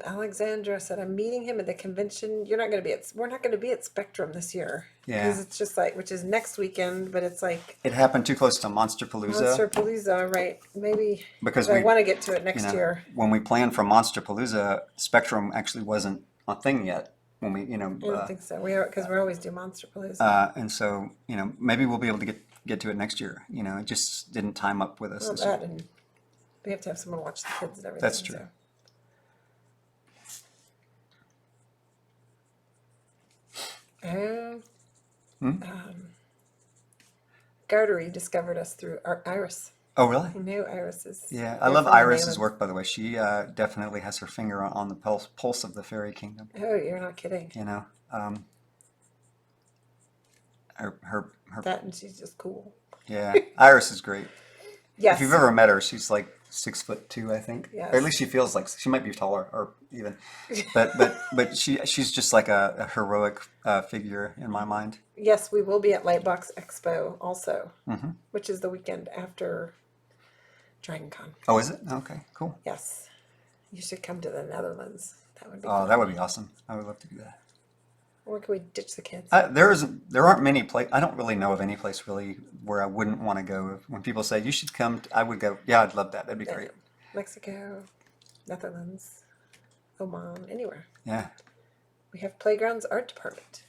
Speaker 2: Alexandra said I'm meeting him at the convention. We're not going to be at Spectrum this year.
Speaker 1: Yeah.
Speaker 2: Because it's just which is next weekend, but it's like
Speaker 1: It happened too close to Monsterpalooza.
Speaker 2: Monsterpalooza, right? Maybe
Speaker 1: Because
Speaker 2: I want to get to it next year.
Speaker 1: when we planned for Monsterpalooza, Spectrum actually wasn't a thing yet. When we,
Speaker 2: I don't think so. Because we always do Monsterpalooza.
Speaker 1: and so maybe we'll be able to get to it next year. It just didn't time up with us
Speaker 2: Well,
Speaker 1: this year.
Speaker 2: that and we have to have someone watch the kids and everything.
Speaker 1: That's true.
Speaker 2: So. Gardery discovered us through our Iris.
Speaker 1: Oh really?
Speaker 2: I knew Iris is.
Speaker 1: Yeah, I love Iris's work, by the way. She definitely has her finger on the pulse of the fairy kingdom.
Speaker 2: Oh, you're not kidding.
Speaker 1: Her
Speaker 2: That and she's just cool.
Speaker 1: yeah, Iris is great.
Speaker 2: Yes.
Speaker 1: If you've ever met her, she's like 6'2", I think.
Speaker 2: Yes.
Speaker 1: Or at least she feels like she might be taller, or even. But she's just like a heroic figure in my mind.
Speaker 2: Yes, we will be at Lightbox Expo also,
Speaker 1: Mm-hmm.
Speaker 2: which is the weekend after DragonCon.
Speaker 1: Oh, is it? Okay, cool.
Speaker 2: Yes. You should come to the Netherlands. That would be
Speaker 1: Oh,
Speaker 2: fun.
Speaker 1: that would be awesome. I would love to do that.
Speaker 2: Or can we ditch the kids?
Speaker 1: There aren't many places. I don't really know of any place really where I wouldn't want to go. When people say you should come, I would go. Yeah, I'd love that. That'd be great.
Speaker 2: Mexico, Netherlands, Oman, anywhere.
Speaker 1: Yeah.
Speaker 2: We have Playground's art department.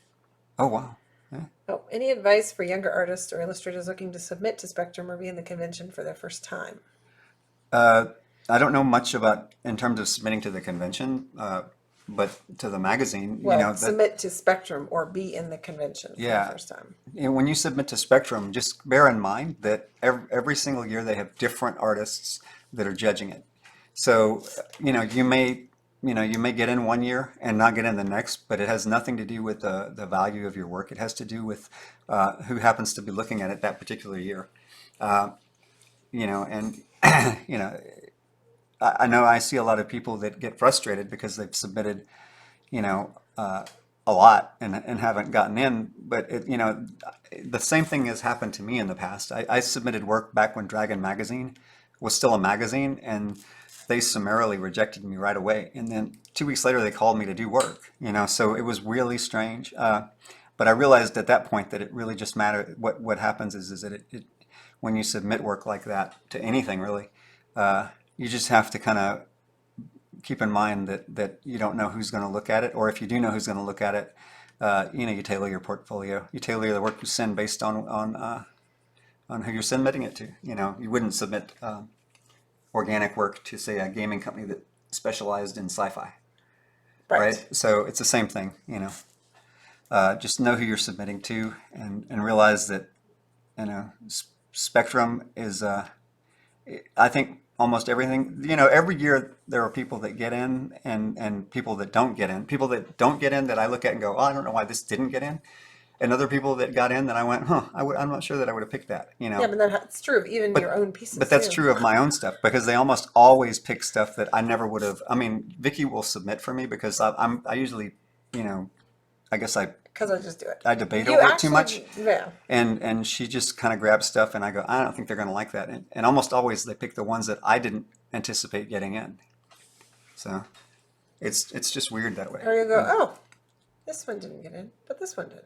Speaker 1: Oh wow. Yeah.
Speaker 2: Oh, any advice for younger artists or illustrators looking to submit to Spectrum or be in the convention for their first time?
Speaker 1: I don't know much about in terms of submitting to the convention, but to the magazine,
Speaker 2: Well, submit to Spectrum or be in the convention for
Speaker 1: Yeah.
Speaker 2: the first time.
Speaker 1: when you submit to Spectrum, just bear in mind that every single year they have different artists that are judging it. So, you may get in one year and not get in the next, but it has nothing to do with the value of your work. It has to do with who happens to be looking at it that particular year. And I know I see a lot of people that get frustrated because they've submitted, a lot and haven't gotten in. But the same thing has happened to me in the past. I submitted work back when Dragon Magazine was still a magazine, and they summarily rejected me right away. And then 2 weeks later, they called me to do work. So it was really strange. But I realized at that point that it really just mattered. What happens is that it when you submit work like that to anything really, you just have to kind of keep in mind that you don't know who's going to look at it, or if you do know who's going to look at it, you tailor your portfolio. You tailor the work you send based on who you're submitting it to. You wouldn't submit organic work to, say, a gaming company that specialized in sci-fi, right? So it's the same thing. Just know who you're submitting to, and realize that Spectrum is. I think almost everything. Every year there are people that get in and people that don't get in. People that don't get in that I look at and go, oh, I don't know why this didn't get in. And other people that got in that I went, I'm not sure that I would have picked that.
Speaker 2: Yeah, but that's true of even your own pieces.
Speaker 1: But that's true of my own stuff, because they almost always pick stuff that I never would have. I mean, Vicky will submit for me because I usually, I guess I
Speaker 2: Because I just do it.
Speaker 1: I debate
Speaker 2: You
Speaker 1: over it too
Speaker 2: actually,
Speaker 1: much.
Speaker 2: yeah.
Speaker 1: And she just kind of grabs stuff, and I go, I don't think they're going to like that. And almost always they pick the ones that I didn't anticipate getting in. So it's just weird that way.
Speaker 2: Or you go, oh, this one didn't get in, but this one did.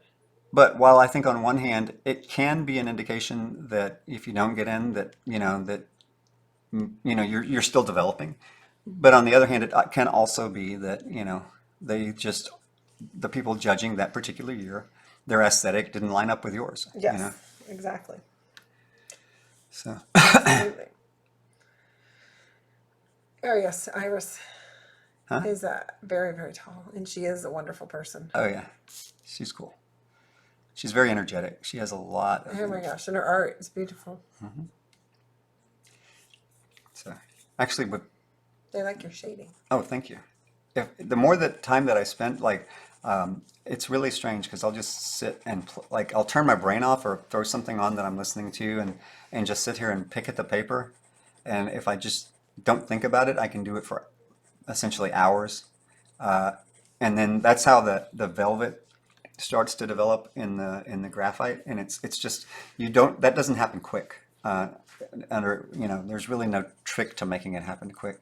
Speaker 1: But while I think on one hand it can be an indication that if you don't get in, that you're still developing. But on the other hand, it can also be that they just the people judging that particular year, their aesthetic didn't line up with yours.
Speaker 2: Yes, exactly.
Speaker 1: So
Speaker 2: Absolutely. Oh, yes, Iris
Speaker 1: huh?
Speaker 2: is very, very tall, and she is a wonderful person.
Speaker 1: Oh yeah, she's cool. She's very energetic. She has a lot of
Speaker 2: Oh my
Speaker 1: energy.
Speaker 2: gosh, and her art is beautiful.
Speaker 1: So actually, with
Speaker 2: They like your shading.
Speaker 1: oh, thank you. If the more that time that I spent, it's really strange because I'll just sit and I'll turn my brain off or throw something on that I'm listening to and just sit here and pick at the paper. And if I just don't think about it, I can do it for essentially hours. And then that's how the velvet starts to develop in the graphite, and it's just you don't that doesn't happen quick. There's really no trick to making it happen quick.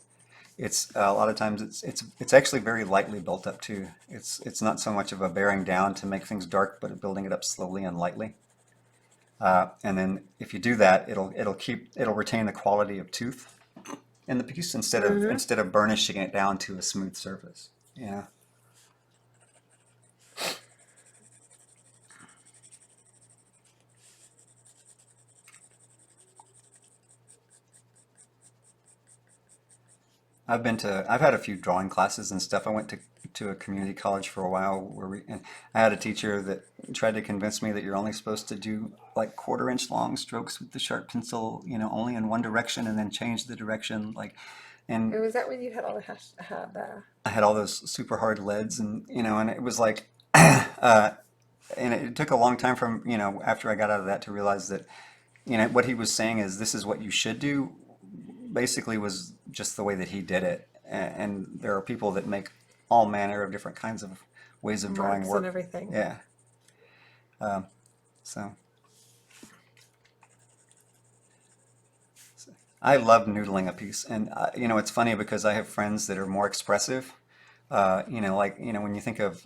Speaker 1: It's a lot of times it's actually very lightly built up too. It's not so much of a bearing down to make things dark, but building it up slowly and lightly. And then if you do that, it'll retain the quality of tooth in the piece instead of burnishing it down to a smooth surface. Yeah. I've had a few drawing classes and stuff. I went to a community college for a while and I had a teacher that tried to convince me that you're only supposed to do like quarter-inch long strokes with the sharp pencil, only in one direction and then change the direction. And
Speaker 2: And was that when you had all the
Speaker 1: I had all those super hard leads and it was like, and it took a long time from, after I got out of that to realize that, what he was saying is this is what you should do basically was just the way that he did it. And there are people that make all manner of different kinds of ways of drawing
Speaker 2: marks
Speaker 1: work.
Speaker 2: and everything?
Speaker 1: Yeah. So I love noodling a piece. And, it's funny because I have friends that are more expressive. When you think of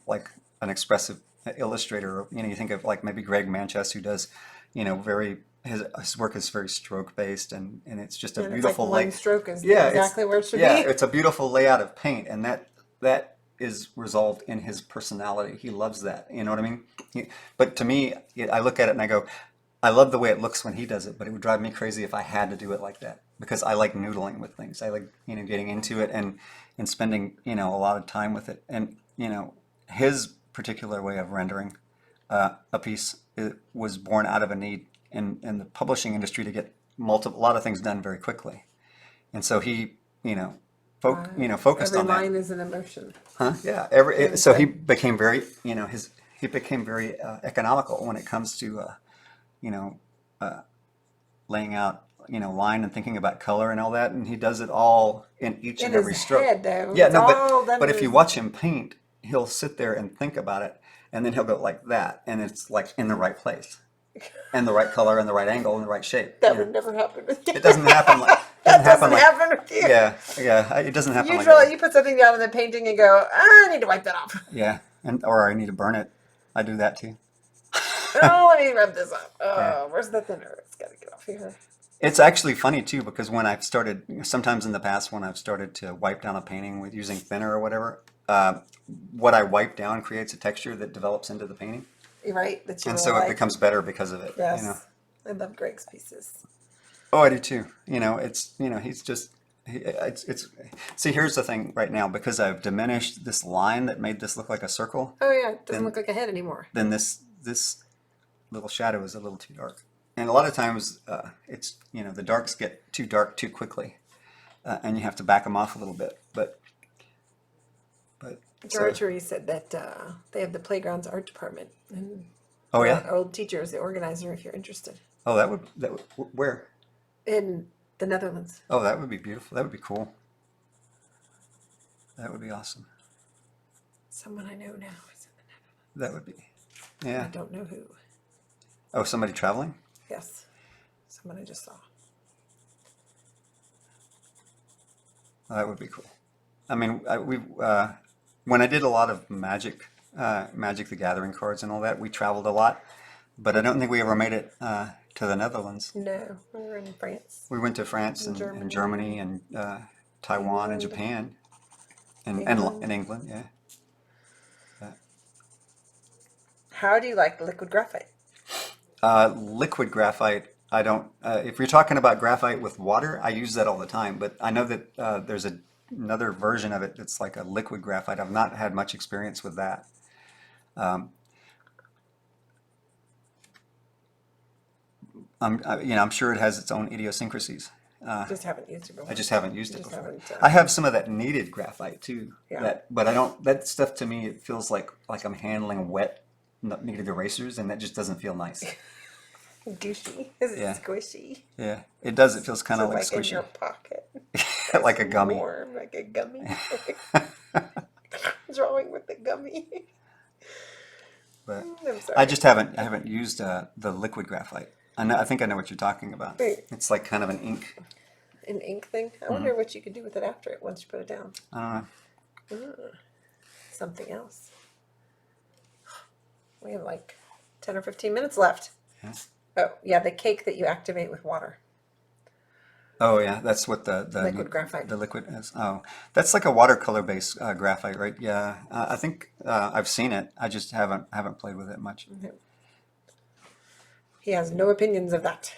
Speaker 1: like an expressive illustrator, you think of like maybe Greg Manchess who does, very his work is very stroke based and it's just a
Speaker 2: And it's
Speaker 1: beautiful
Speaker 2: like one stroke is
Speaker 1: yeah,
Speaker 2: exactly where it should
Speaker 1: yeah,
Speaker 2: be.
Speaker 1: it's a beautiful layout of paint and that is resolved in his personality. He loves that. You know what I mean? But to me, I look at it and I go, I love the way it looks when he does it, but it would drive me crazy if I had to do it like that because I like noodling with things. I like, getting into it and spending, a lot of time with it. And, his particular way of rendering a piece was born out of a need in the publishing industry to get a lot of things done very quickly. And so he, focused
Speaker 2: Every
Speaker 1: on that.
Speaker 2: line is an emotion.
Speaker 1: Huh? Yeah.
Speaker 2: And
Speaker 1: So he became very, he became very economical when it comes to, you know, laying out, line and thinking about color and all that. And he does it all in each
Speaker 2: in
Speaker 1: and every
Speaker 2: his
Speaker 1: stroke.
Speaker 2: head, though.
Speaker 1: Yeah,
Speaker 2: It's
Speaker 1: no,
Speaker 2: all done
Speaker 1: but
Speaker 2: in
Speaker 1: if you
Speaker 2: his-
Speaker 1: watch him paint, he'll sit there and think about it, and then he'll go like that, and it's like in the right place, and the right color, and the right angle, and the right shape.
Speaker 2: that would never happen with you.
Speaker 1: It doesn't happen like
Speaker 2: That doesn't happen with you.
Speaker 1: yeah. It doesn't happen
Speaker 2: You
Speaker 1: like
Speaker 2: draw,
Speaker 1: that.
Speaker 2: you put something down in the painting and go, I need to wipe that off.
Speaker 1: Yeah, or I need to burn it. I do that too.
Speaker 2: Oh, let me rub this up. Oh,
Speaker 1: Yeah.
Speaker 2: where's the thinner? It's got to get off here.
Speaker 1: It's actually funny too because when I've started, sometimes in the past when I've started to wipe down a painting with using thinner or whatever, what I wipe down creates a texture that develops into the painting,
Speaker 2: You're right. That you
Speaker 1: and
Speaker 2: really
Speaker 1: so it
Speaker 2: like.
Speaker 1: becomes better because of it.
Speaker 2: Yes. I love Greg's pieces.
Speaker 1: Oh, I do too. It's he's just it's. See, here's the thing right now because I've diminished this line that made this look like a circle.
Speaker 2: Oh, yeah. It doesn't
Speaker 1: Then-
Speaker 2: look like a head anymore.
Speaker 1: Then this little shadow is a little too dark. And a lot of times, it's the darks get too dark too quickly, and you have to back them off a little bit. But so,
Speaker 2: George said that they have the playground's art department. And
Speaker 1: oh yeah,
Speaker 2: our old teacher is the organizer if you're interested.
Speaker 1: oh that would where?
Speaker 2: In the Netherlands.
Speaker 1: Oh, that would be beautiful. That would be cool. That would be awesome.
Speaker 2: Someone I know now is in the
Speaker 1: That would be,
Speaker 2: I
Speaker 1: yeah.
Speaker 2: don't know who.
Speaker 1: Oh, somebody traveling?
Speaker 2: Yes, someone I just saw.
Speaker 1: Oh, that would be cool. I mean, when I did a lot of Magic the Gathering cards and all that, we traveled a lot, but I don't think we ever made it to the Netherlands.
Speaker 2: No, we were in France,
Speaker 1: We went to France
Speaker 2: and
Speaker 1: and
Speaker 2: Germany,
Speaker 1: Germany and Taiwan and
Speaker 2: England,
Speaker 1: Japan
Speaker 2: England.
Speaker 1: and England, yeah.
Speaker 2: How do you like liquid graphite?
Speaker 1: Liquid graphite, I don't. If you're talking about graphite with water, I use that all the time. But I know that there's another version of it that's like a liquid graphite. I've not had much experience with that. Um, I'm sure it has its own idiosyncrasies.
Speaker 2: Just haven't used it before.
Speaker 1: I just haven't used
Speaker 2: You
Speaker 1: it
Speaker 2: just
Speaker 1: before.
Speaker 2: haven't.
Speaker 1: I have some of that kneaded graphite too.
Speaker 2: Yeah.
Speaker 1: But I don't. That stuff to me, it feels like I'm handling wet kneaded erasers, and that just doesn't feel nice.
Speaker 2: Douchey. Is it
Speaker 1: Yeah.
Speaker 2: squishy?
Speaker 1: Yeah, it does. It feels kind
Speaker 2: So
Speaker 1: of like
Speaker 2: in your
Speaker 1: squishy,
Speaker 2: pocket.
Speaker 1: like a gummy.
Speaker 2: Warm, like a gummy. Drawing with the gummy.
Speaker 1: But
Speaker 2: I'm sorry.
Speaker 1: I just haven't used the liquid graphite. I think I know what you're talking about.
Speaker 2: Wait.
Speaker 1: It's like kind of an ink.
Speaker 2: An ink thing? I
Speaker 1: Mm-hmm.
Speaker 2: wonder what you could do with it after it once you put it down.
Speaker 1: I don't know.
Speaker 2: Something else. We have like 10 or 15 minutes left.
Speaker 1: Yeah.
Speaker 2: Oh, yeah, the cake that you activate with water.
Speaker 1: Oh yeah, that's what the
Speaker 2: Liquid graphite.
Speaker 1: The liquid is. Oh, that's like a watercolor based graphite, right? Yeah, I think I've seen it. I just haven't played with it much.
Speaker 2: He has no opinions of that.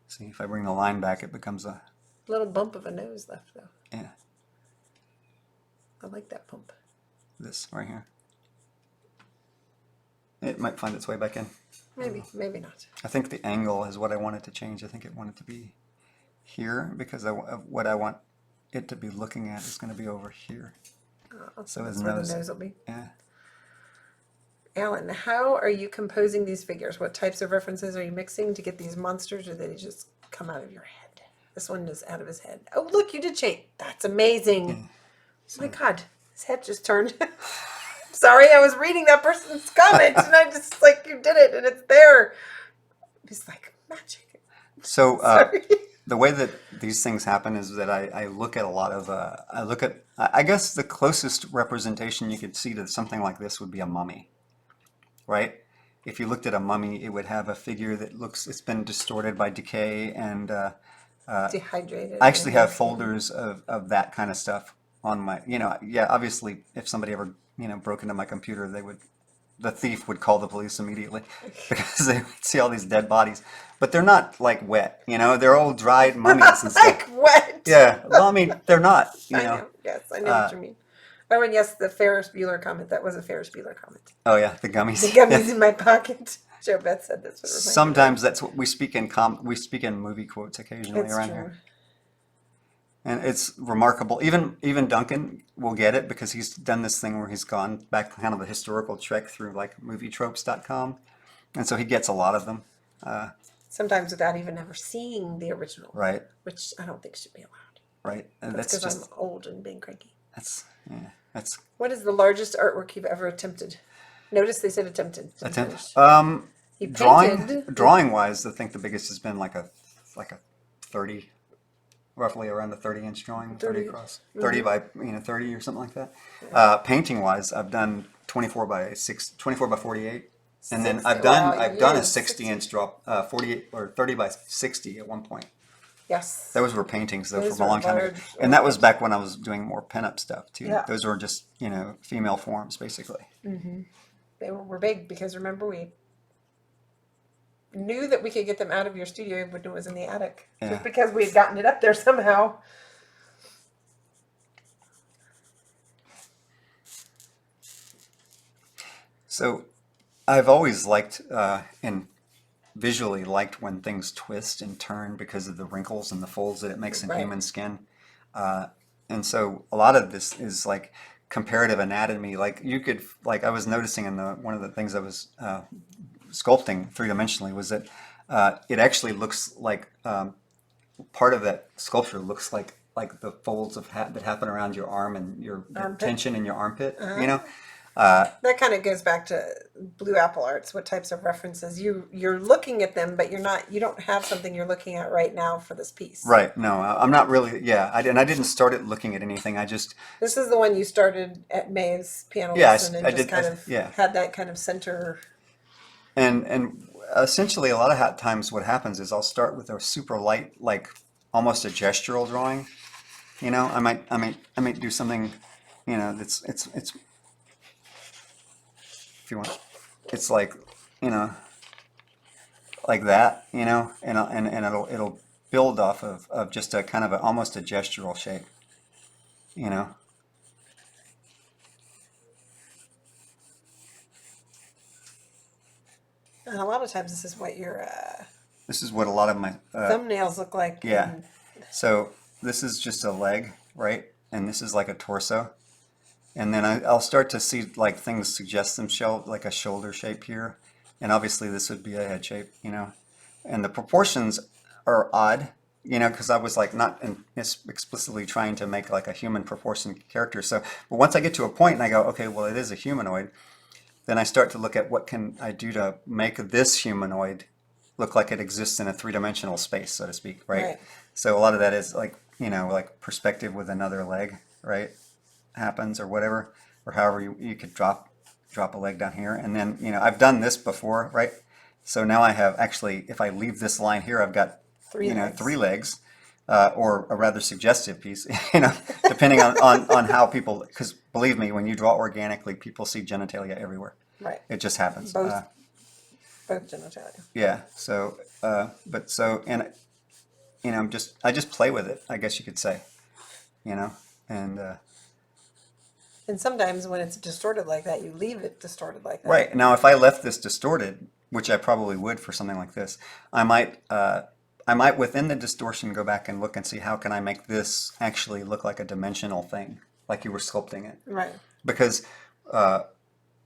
Speaker 1: See, if I bring the line back, it becomes a
Speaker 2: Little bump of a nose left, though.
Speaker 1: yeah.
Speaker 2: I like that bump.
Speaker 1: This right here. It might find its way back in.
Speaker 2: Maybe, maybe not.
Speaker 1: I think the angle is what I wanted to change. I think it wanted to be here because what I want it to be looking at is going to be over here. So his
Speaker 2: That's where
Speaker 1: nose.
Speaker 2: the nose will be.
Speaker 1: Yeah.
Speaker 2: Alan, how are you composing these figures? What types of references are you mixing to get these monsters, or do they just come out of your head? This one is out of his head. Oh, look, you did change. That's amazing. Oh my God, his head just turned. Sorry, I was reading that person's comment, and I just like, you did it, and it's there. It's like magic.
Speaker 1: So
Speaker 2: Sorry.
Speaker 1: the way that these things happen is that I look at a lot of I guess the closest representation you could see to something like this would be a mummy, right? If you looked at a mummy, it would have a figure that it's been distorted by decay, and
Speaker 2: Dehydrated.
Speaker 1: I actually have folders of that kind of stuff on my, yeah, obviously if somebody ever, broke into my computer, the thief would call the police immediately because they would see all these dead bodies. But they're not like wet, they're all dried mummies and stuff.
Speaker 2: Like wet.
Speaker 1: Yeah, well, I mean, they're not,
Speaker 2: I know. Yes, I know what you mean. Oh, and yes, the Ferris Bueller comment. That was a Ferris Bueller comment.
Speaker 1: Oh yeah, the gummies.
Speaker 2: The gummies in my pocket. Joe Beth said this would remind me.
Speaker 1: Sometimes that's what we speak in movie quotes occasionally
Speaker 2: It's
Speaker 1: around
Speaker 2: true.
Speaker 1: here. And it's remarkable. Even Duncan will get it because he's done this thing where he's gone back kind of a historical trek through like movietropes.com. And so he gets a lot of them.
Speaker 2: Sometimes without even ever seeing the original.
Speaker 1: Right.
Speaker 2: Which I don't think should be allowed.
Speaker 1: Right. And
Speaker 2: That's
Speaker 1: that's
Speaker 2: because
Speaker 1: just
Speaker 2: I'm old and being cranky.
Speaker 1: that's
Speaker 2: What is the largest artwork you've ever attempted? Notice they said attempted. didn't
Speaker 1: attempt.
Speaker 2: finish. You painted.
Speaker 1: Drawing wise, I think the biggest has been like a 30, roughly around a 30-inch drawing, 30 across, 30 by 30 or something like that. Painting wise, I've done 24 by 48, and then I've done a 60-inch draw, 48 or 30 by 60 at one point.
Speaker 2: Yes.
Speaker 1: Those were paintings though
Speaker 2: Those
Speaker 1: from a long
Speaker 2: were
Speaker 1: time ago,
Speaker 2: large
Speaker 1: and that was back when I was doing more pinup stuff too.
Speaker 2: Yeah.
Speaker 1: Those were just female forms basically.
Speaker 2: They were big because remember we knew that we could get them out of your studio when it was in the attic.
Speaker 1: Yeah.
Speaker 2: Just because we had gotten it up there somehow.
Speaker 1: So I've always liked and visually liked when things twist and turn because of the wrinkles and the folds that it makes in
Speaker 2: Right.
Speaker 1: human skin. And so a lot of this is like comparative anatomy. Like you could, like I was noticing in one of the things I was sculpting three-dimensionally was that it actually looks like part of that sculpture looks like the folds that happen around your arm and your the
Speaker 2: Armpit.
Speaker 1: tension in your armpit.
Speaker 2: That kind of goes back to Blue Apple Arts. What types of references you're looking at them, but you don't have something you're looking at right now for this piece.
Speaker 1: Right. No, I'm not really. Yeah, and I didn't start it looking at anything. I just,
Speaker 2: This is the one you started at May's piano
Speaker 1: yeah,
Speaker 2: lesson and
Speaker 1: I
Speaker 2: just
Speaker 1: did.
Speaker 2: kind of
Speaker 1: Yeah,
Speaker 2: had that kind of center.
Speaker 1: and essentially, a lot of times, what happens is I'll start with a super light, like almost a gestural drawing. I might do something. It's if you want, it's like, you know, like that. And it'll build off of just a kind of almost a gestural shape. You know.
Speaker 2: And a lot of times, this is what your
Speaker 1: This is what a lot of my
Speaker 2: thumbnails look like.
Speaker 1: yeah.
Speaker 2: And
Speaker 1: So this is just a leg, right? And this is like a torso. And then I'll start to see like things suggest themselves, like a shoulder shape here. And obviously this would be a head shape. And the proportions are odd, because I was like not explicitly trying to make like a human proportion character. So, but once I get to a point and I go, okay, well, it is a humanoid, then I start to look at what can I do to make this humanoid look like it exists in a three-dimensional space, so to speak, right?
Speaker 2: Right.
Speaker 1: So a lot of that is like, like perspective with another leg, right? Happens or whatever, or however you could drop a leg down here. And then, I've done this before, right? So now I have actually, if I leave this line here, I've got,
Speaker 2: Three legs.
Speaker 1: 3 legs, or a rather suggestive piece, depending on how people, because believe me, when you draw organically, people see genitalia everywhere.
Speaker 2: right,
Speaker 1: It just happens.
Speaker 2: both genitalia.
Speaker 1: Yeah. So, and I just play with it, I guess you could say, and
Speaker 2: And sometimes when it's distorted like that, you leave it distorted like that.
Speaker 1: right now, if I left this distorted, which I probably would for something like this, I might within the distortion go back and look and see how can I make this actually look like a dimensional thing, like you were sculpting it,
Speaker 2: Right.
Speaker 1: because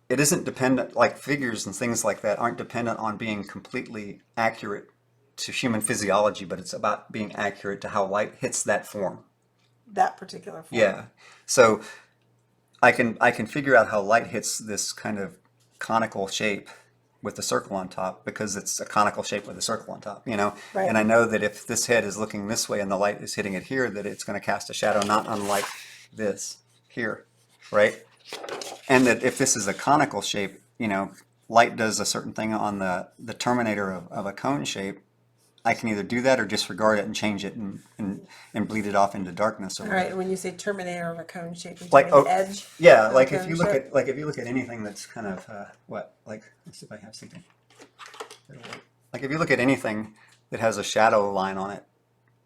Speaker 1: it isn't dependent, like figures and things like that aren't dependent on being completely accurate to human physiology, but it's about being accurate to how light hits that form.
Speaker 2: That particular form.
Speaker 1: Yeah. So I can figure out how light hits this kind of conical shape with the circle on top because it's a conical shape with a circle on top,
Speaker 2: Right.
Speaker 1: And I know that if this head is looking this way and the light is hitting it here, that it's going to cast a shadow not unlike this here, right? And that if this is a conical shape, light does a certain thing on the terminator of a cone shape. I can either do that or disregard it and change it and bleed it off into darkness or
Speaker 2: All
Speaker 1: whatever.
Speaker 2: right. When you say terminator of a cone shape, you
Speaker 1: Like,
Speaker 2: mean the edge.
Speaker 1: Yeah,
Speaker 2: of
Speaker 1: like
Speaker 2: a
Speaker 1: if
Speaker 2: cone
Speaker 1: you look
Speaker 2: shape?
Speaker 1: at if you look at anything that's kind of let's see if I have something. Like if you look at anything that has a shadow line on it,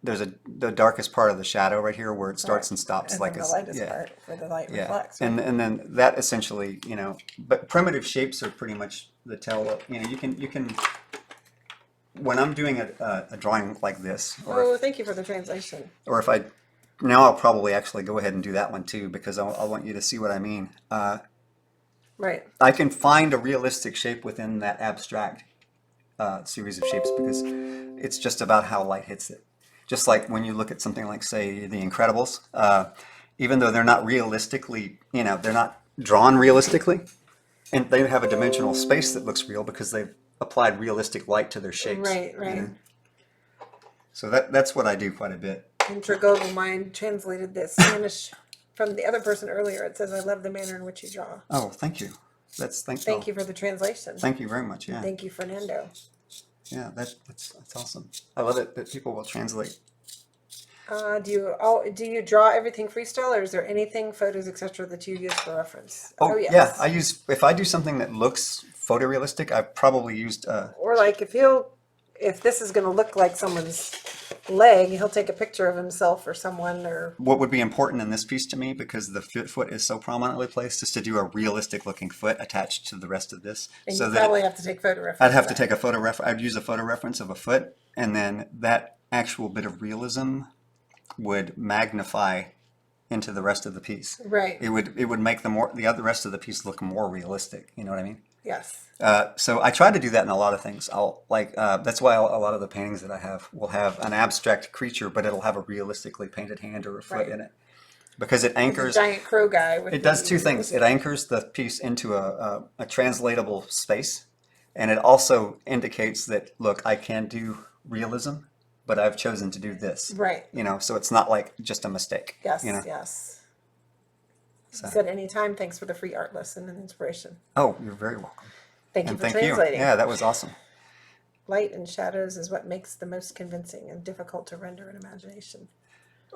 Speaker 1: there's the darkest part of the shadow right here where it starts
Speaker 2: Right.
Speaker 1: and stops,
Speaker 2: And
Speaker 1: like
Speaker 2: then the lightest part where the light
Speaker 1: yeah,
Speaker 2: reflects.
Speaker 1: and then that essentially, but primitive shapes are pretty much the tell. You can when I'm doing a drawing like this,
Speaker 2: Oh, thank you for the translation.
Speaker 1: or if I now I'll probably actually go ahead and do that one too because I want you to see what I mean.
Speaker 2: Right.
Speaker 1: I can find a realistic shape within that abstract series of shapes because it's just about how light hits it. Just like when you look at something like, say, The Incredibles, even though they're not realistically, they're not drawn realistically, and they have a dimensional space that looks real because they've applied realistic light to their shapes.
Speaker 2: Right. Right.
Speaker 1: So that's what I do quite a bit.
Speaker 2: And Tragogo Mind translated this Spanish from the other person earlier. It says, "I love the manner in which you draw."
Speaker 1: Oh, thank you.
Speaker 2: Thank you for the translation.
Speaker 1: Thank you very much. Yeah.
Speaker 2: Thank you, Fernando.
Speaker 1: Yeah, that's awesome. I love it that people will translate.
Speaker 2: Do you draw everything freestyle, or is there anything, photos, etc., that you use for reference?
Speaker 1: Oh,
Speaker 2: yes.
Speaker 1: yeah, if I do something that looks photorealistic, I've probably used
Speaker 2: Or like if this is going to look like someone's leg, he'll take a picture of himself or someone or.
Speaker 1: what would be important in this piece to me because the foot is so prominently placed is to do a realistic looking foot attached to the rest of this.
Speaker 2: And
Speaker 1: so
Speaker 2: you
Speaker 1: that
Speaker 2: probably have to take photo reference.
Speaker 1: I'd have to
Speaker 2: of that.
Speaker 1: take a photo I'd use a photo reference of a foot, and then that actual bit of realism would magnify into the rest of the piece.
Speaker 2: Right.
Speaker 1: It would make the other rest of the piece look more realistic. You know what I mean?
Speaker 2: Yes.
Speaker 1: So I try to do that in a lot of things. That's why a lot of the paintings that I have will have an abstract creature, but it'll have a realistically painted hand or a foot
Speaker 2: Right.
Speaker 1: in it. because it
Speaker 2: The
Speaker 1: anchors.
Speaker 2: giant crow guy. With
Speaker 1: It does two
Speaker 2: the-
Speaker 1: things. It anchors the piece into a translatable space, and it also indicates that, look, I can do realism, but I've chosen to do this.
Speaker 2: Right.
Speaker 1: You know, so it's not like just a mistake.
Speaker 2: Yes,
Speaker 1: You know.
Speaker 2: yes.
Speaker 1: So.
Speaker 2: He said, anytime, thanks for the free art lesson and inspiration.
Speaker 1: Oh, you're very welcome.
Speaker 2: Thank you
Speaker 1: And
Speaker 2: for
Speaker 1: thank
Speaker 2: translating.
Speaker 1: you. Yeah, that was awesome.
Speaker 2: Light and shadows is what makes the most convincing and difficult to render in imagination.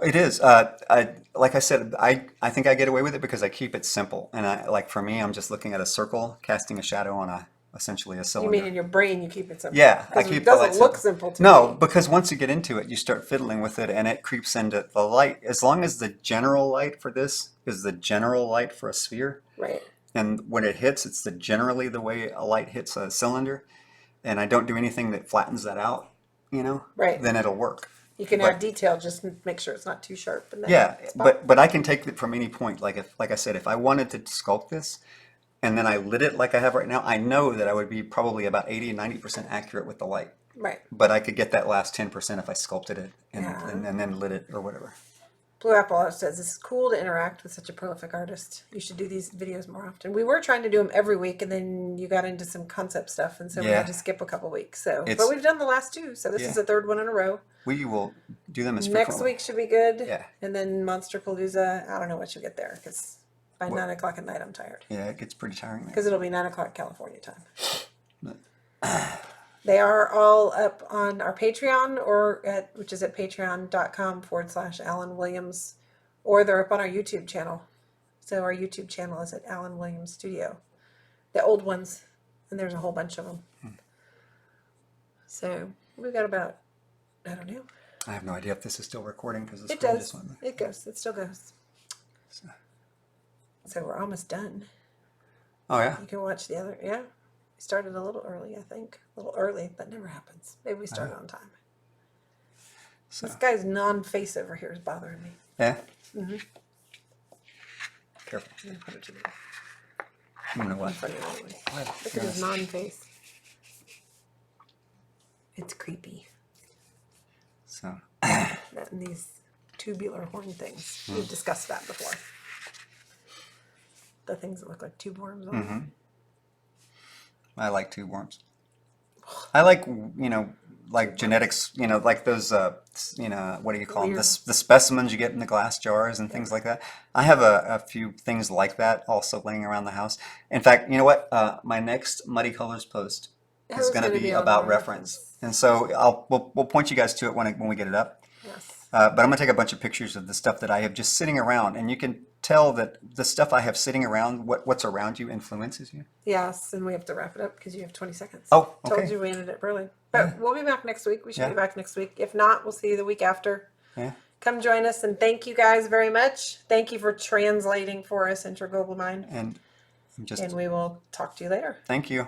Speaker 1: It is. Like I said, I think I get away with it because I keep it simple. And like for me, I'm just looking at a circle, casting a shadow on essentially a
Speaker 2: You
Speaker 1: cylinder.
Speaker 2: mean in your brain you keep it simple?
Speaker 1: Yeah, I
Speaker 2: Because
Speaker 1: keep
Speaker 2: it
Speaker 1: the light
Speaker 2: doesn't look
Speaker 1: simple.
Speaker 2: simple to
Speaker 1: No,
Speaker 2: me.
Speaker 1: because once you get into it, you start fiddling with it, and it creeps into the light. As long as the general light for this is the general light for a sphere,
Speaker 2: Right.
Speaker 1: and when it hits, it's generally the way a light hits a cylinder, and I don't do anything that flattens that out,
Speaker 2: Right.
Speaker 1: then it'll work.
Speaker 2: You can
Speaker 1: But
Speaker 2: add detail, just make sure it's not too sharp. And then
Speaker 1: yeah,
Speaker 2: it's fine.
Speaker 1: but I can take it from any point. Like I said, if I wanted to sculpt this, and then I lit it like I have right now, I know that I would be probably about 80 and 90% accurate with the light.
Speaker 2: Right.
Speaker 1: But I could get that last 10% if I sculpted it
Speaker 2: Yeah.
Speaker 1: and then lit it or whatever.
Speaker 2: Blue Apple says, it's cool to interact with such a prolific artist. You should do these videos more often. We were trying to do them every week, and then you got into some concept stuff, and so we
Speaker 1: Yeah.
Speaker 2: had to skip a couple weeks. So,
Speaker 1: It's-
Speaker 2: but we've done the last two, so this
Speaker 1: Yeah.
Speaker 2: is the third one in a row.
Speaker 1: We will do them as
Speaker 2: Next
Speaker 1: frequently.
Speaker 2: week should be good.
Speaker 1: Yeah.
Speaker 2: And then Monster Palooza, I don't know what you'll get there, because by
Speaker 1: What?
Speaker 2: 9 o'clock at night I'm tired.
Speaker 1: Yeah, it gets pretty tiring there.
Speaker 2: Because it'll be 9 o'clock California time. They are all up on our Patreon, which is at patreon.com/AllenWilliams, or they're up on our YouTube channel. So our YouTube channel is at Allen Williams Studio. The old ones, and there's a whole bunch of them. So we've got about, I don't know.
Speaker 1: I have no idea if this is still recording because
Speaker 2: It does. It goes. It still goes. So we're almost done.
Speaker 1: Oh yeah.
Speaker 2: You can watch the other. Yeah. We started a little early, I think. A little early. That never happens. Maybe we started on time.
Speaker 1: So
Speaker 2: This guy's non-face over here is bothering me.
Speaker 1: yeah.
Speaker 2: Mm-hmm.
Speaker 1: Careful.
Speaker 2: I'm gonna put it to the
Speaker 1: You know what?
Speaker 2: in front of you anyway.
Speaker 1: What?
Speaker 2: Look at his non-face. It's creepy.
Speaker 1: So
Speaker 2: That and these tubular horn things. We've discussed that before. The things that look like tube worms on them.
Speaker 1: I like tube worms. I like like genetics. Like those. What do you call them?
Speaker 2: Weird.
Speaker 1: The specimens you get in the glass jars and things like that. I have a few things like that also laying around the house. In fact, you know what? My next Muddy Colors post
Speaker 2: That
Speaker 1: is
Speaker 2: was
Speaker 1: going to
Speaker 2: gonna
Speaker 1: be
Speaker 2: on
Speaker 1: about
Speaker 2: my
Speaker 1: reference, and so we'll point you guys to it when we get it up.
Speaker 2: Yes.
Speaker 1: But I'm gonna take a bunch of pictures of the stuff that I have just sitting around, and you can tell that the stuff I have sitting around, what's around you, influences you.
Speaker 2: Yes, and we have to wrap it up because you have 20 seconds.
Speaker 1: Oh,
Speaker 2: Told
Speaker 1: okay.
Speaker 2: you we ended it early. But we'll be back next week. We should
Speaker 1: Yeah.
Speaker 2: be back next week. If not, we'll see you the week after.
Speaker 1: Yeah.
Speaker 2: Come join us, and thank you guys very much. Thank you for translating for us Intra Global Mind.
Speaker 1: And I'm just
Speaker 2: And we will talk to you later.
Speaker 1: thank you.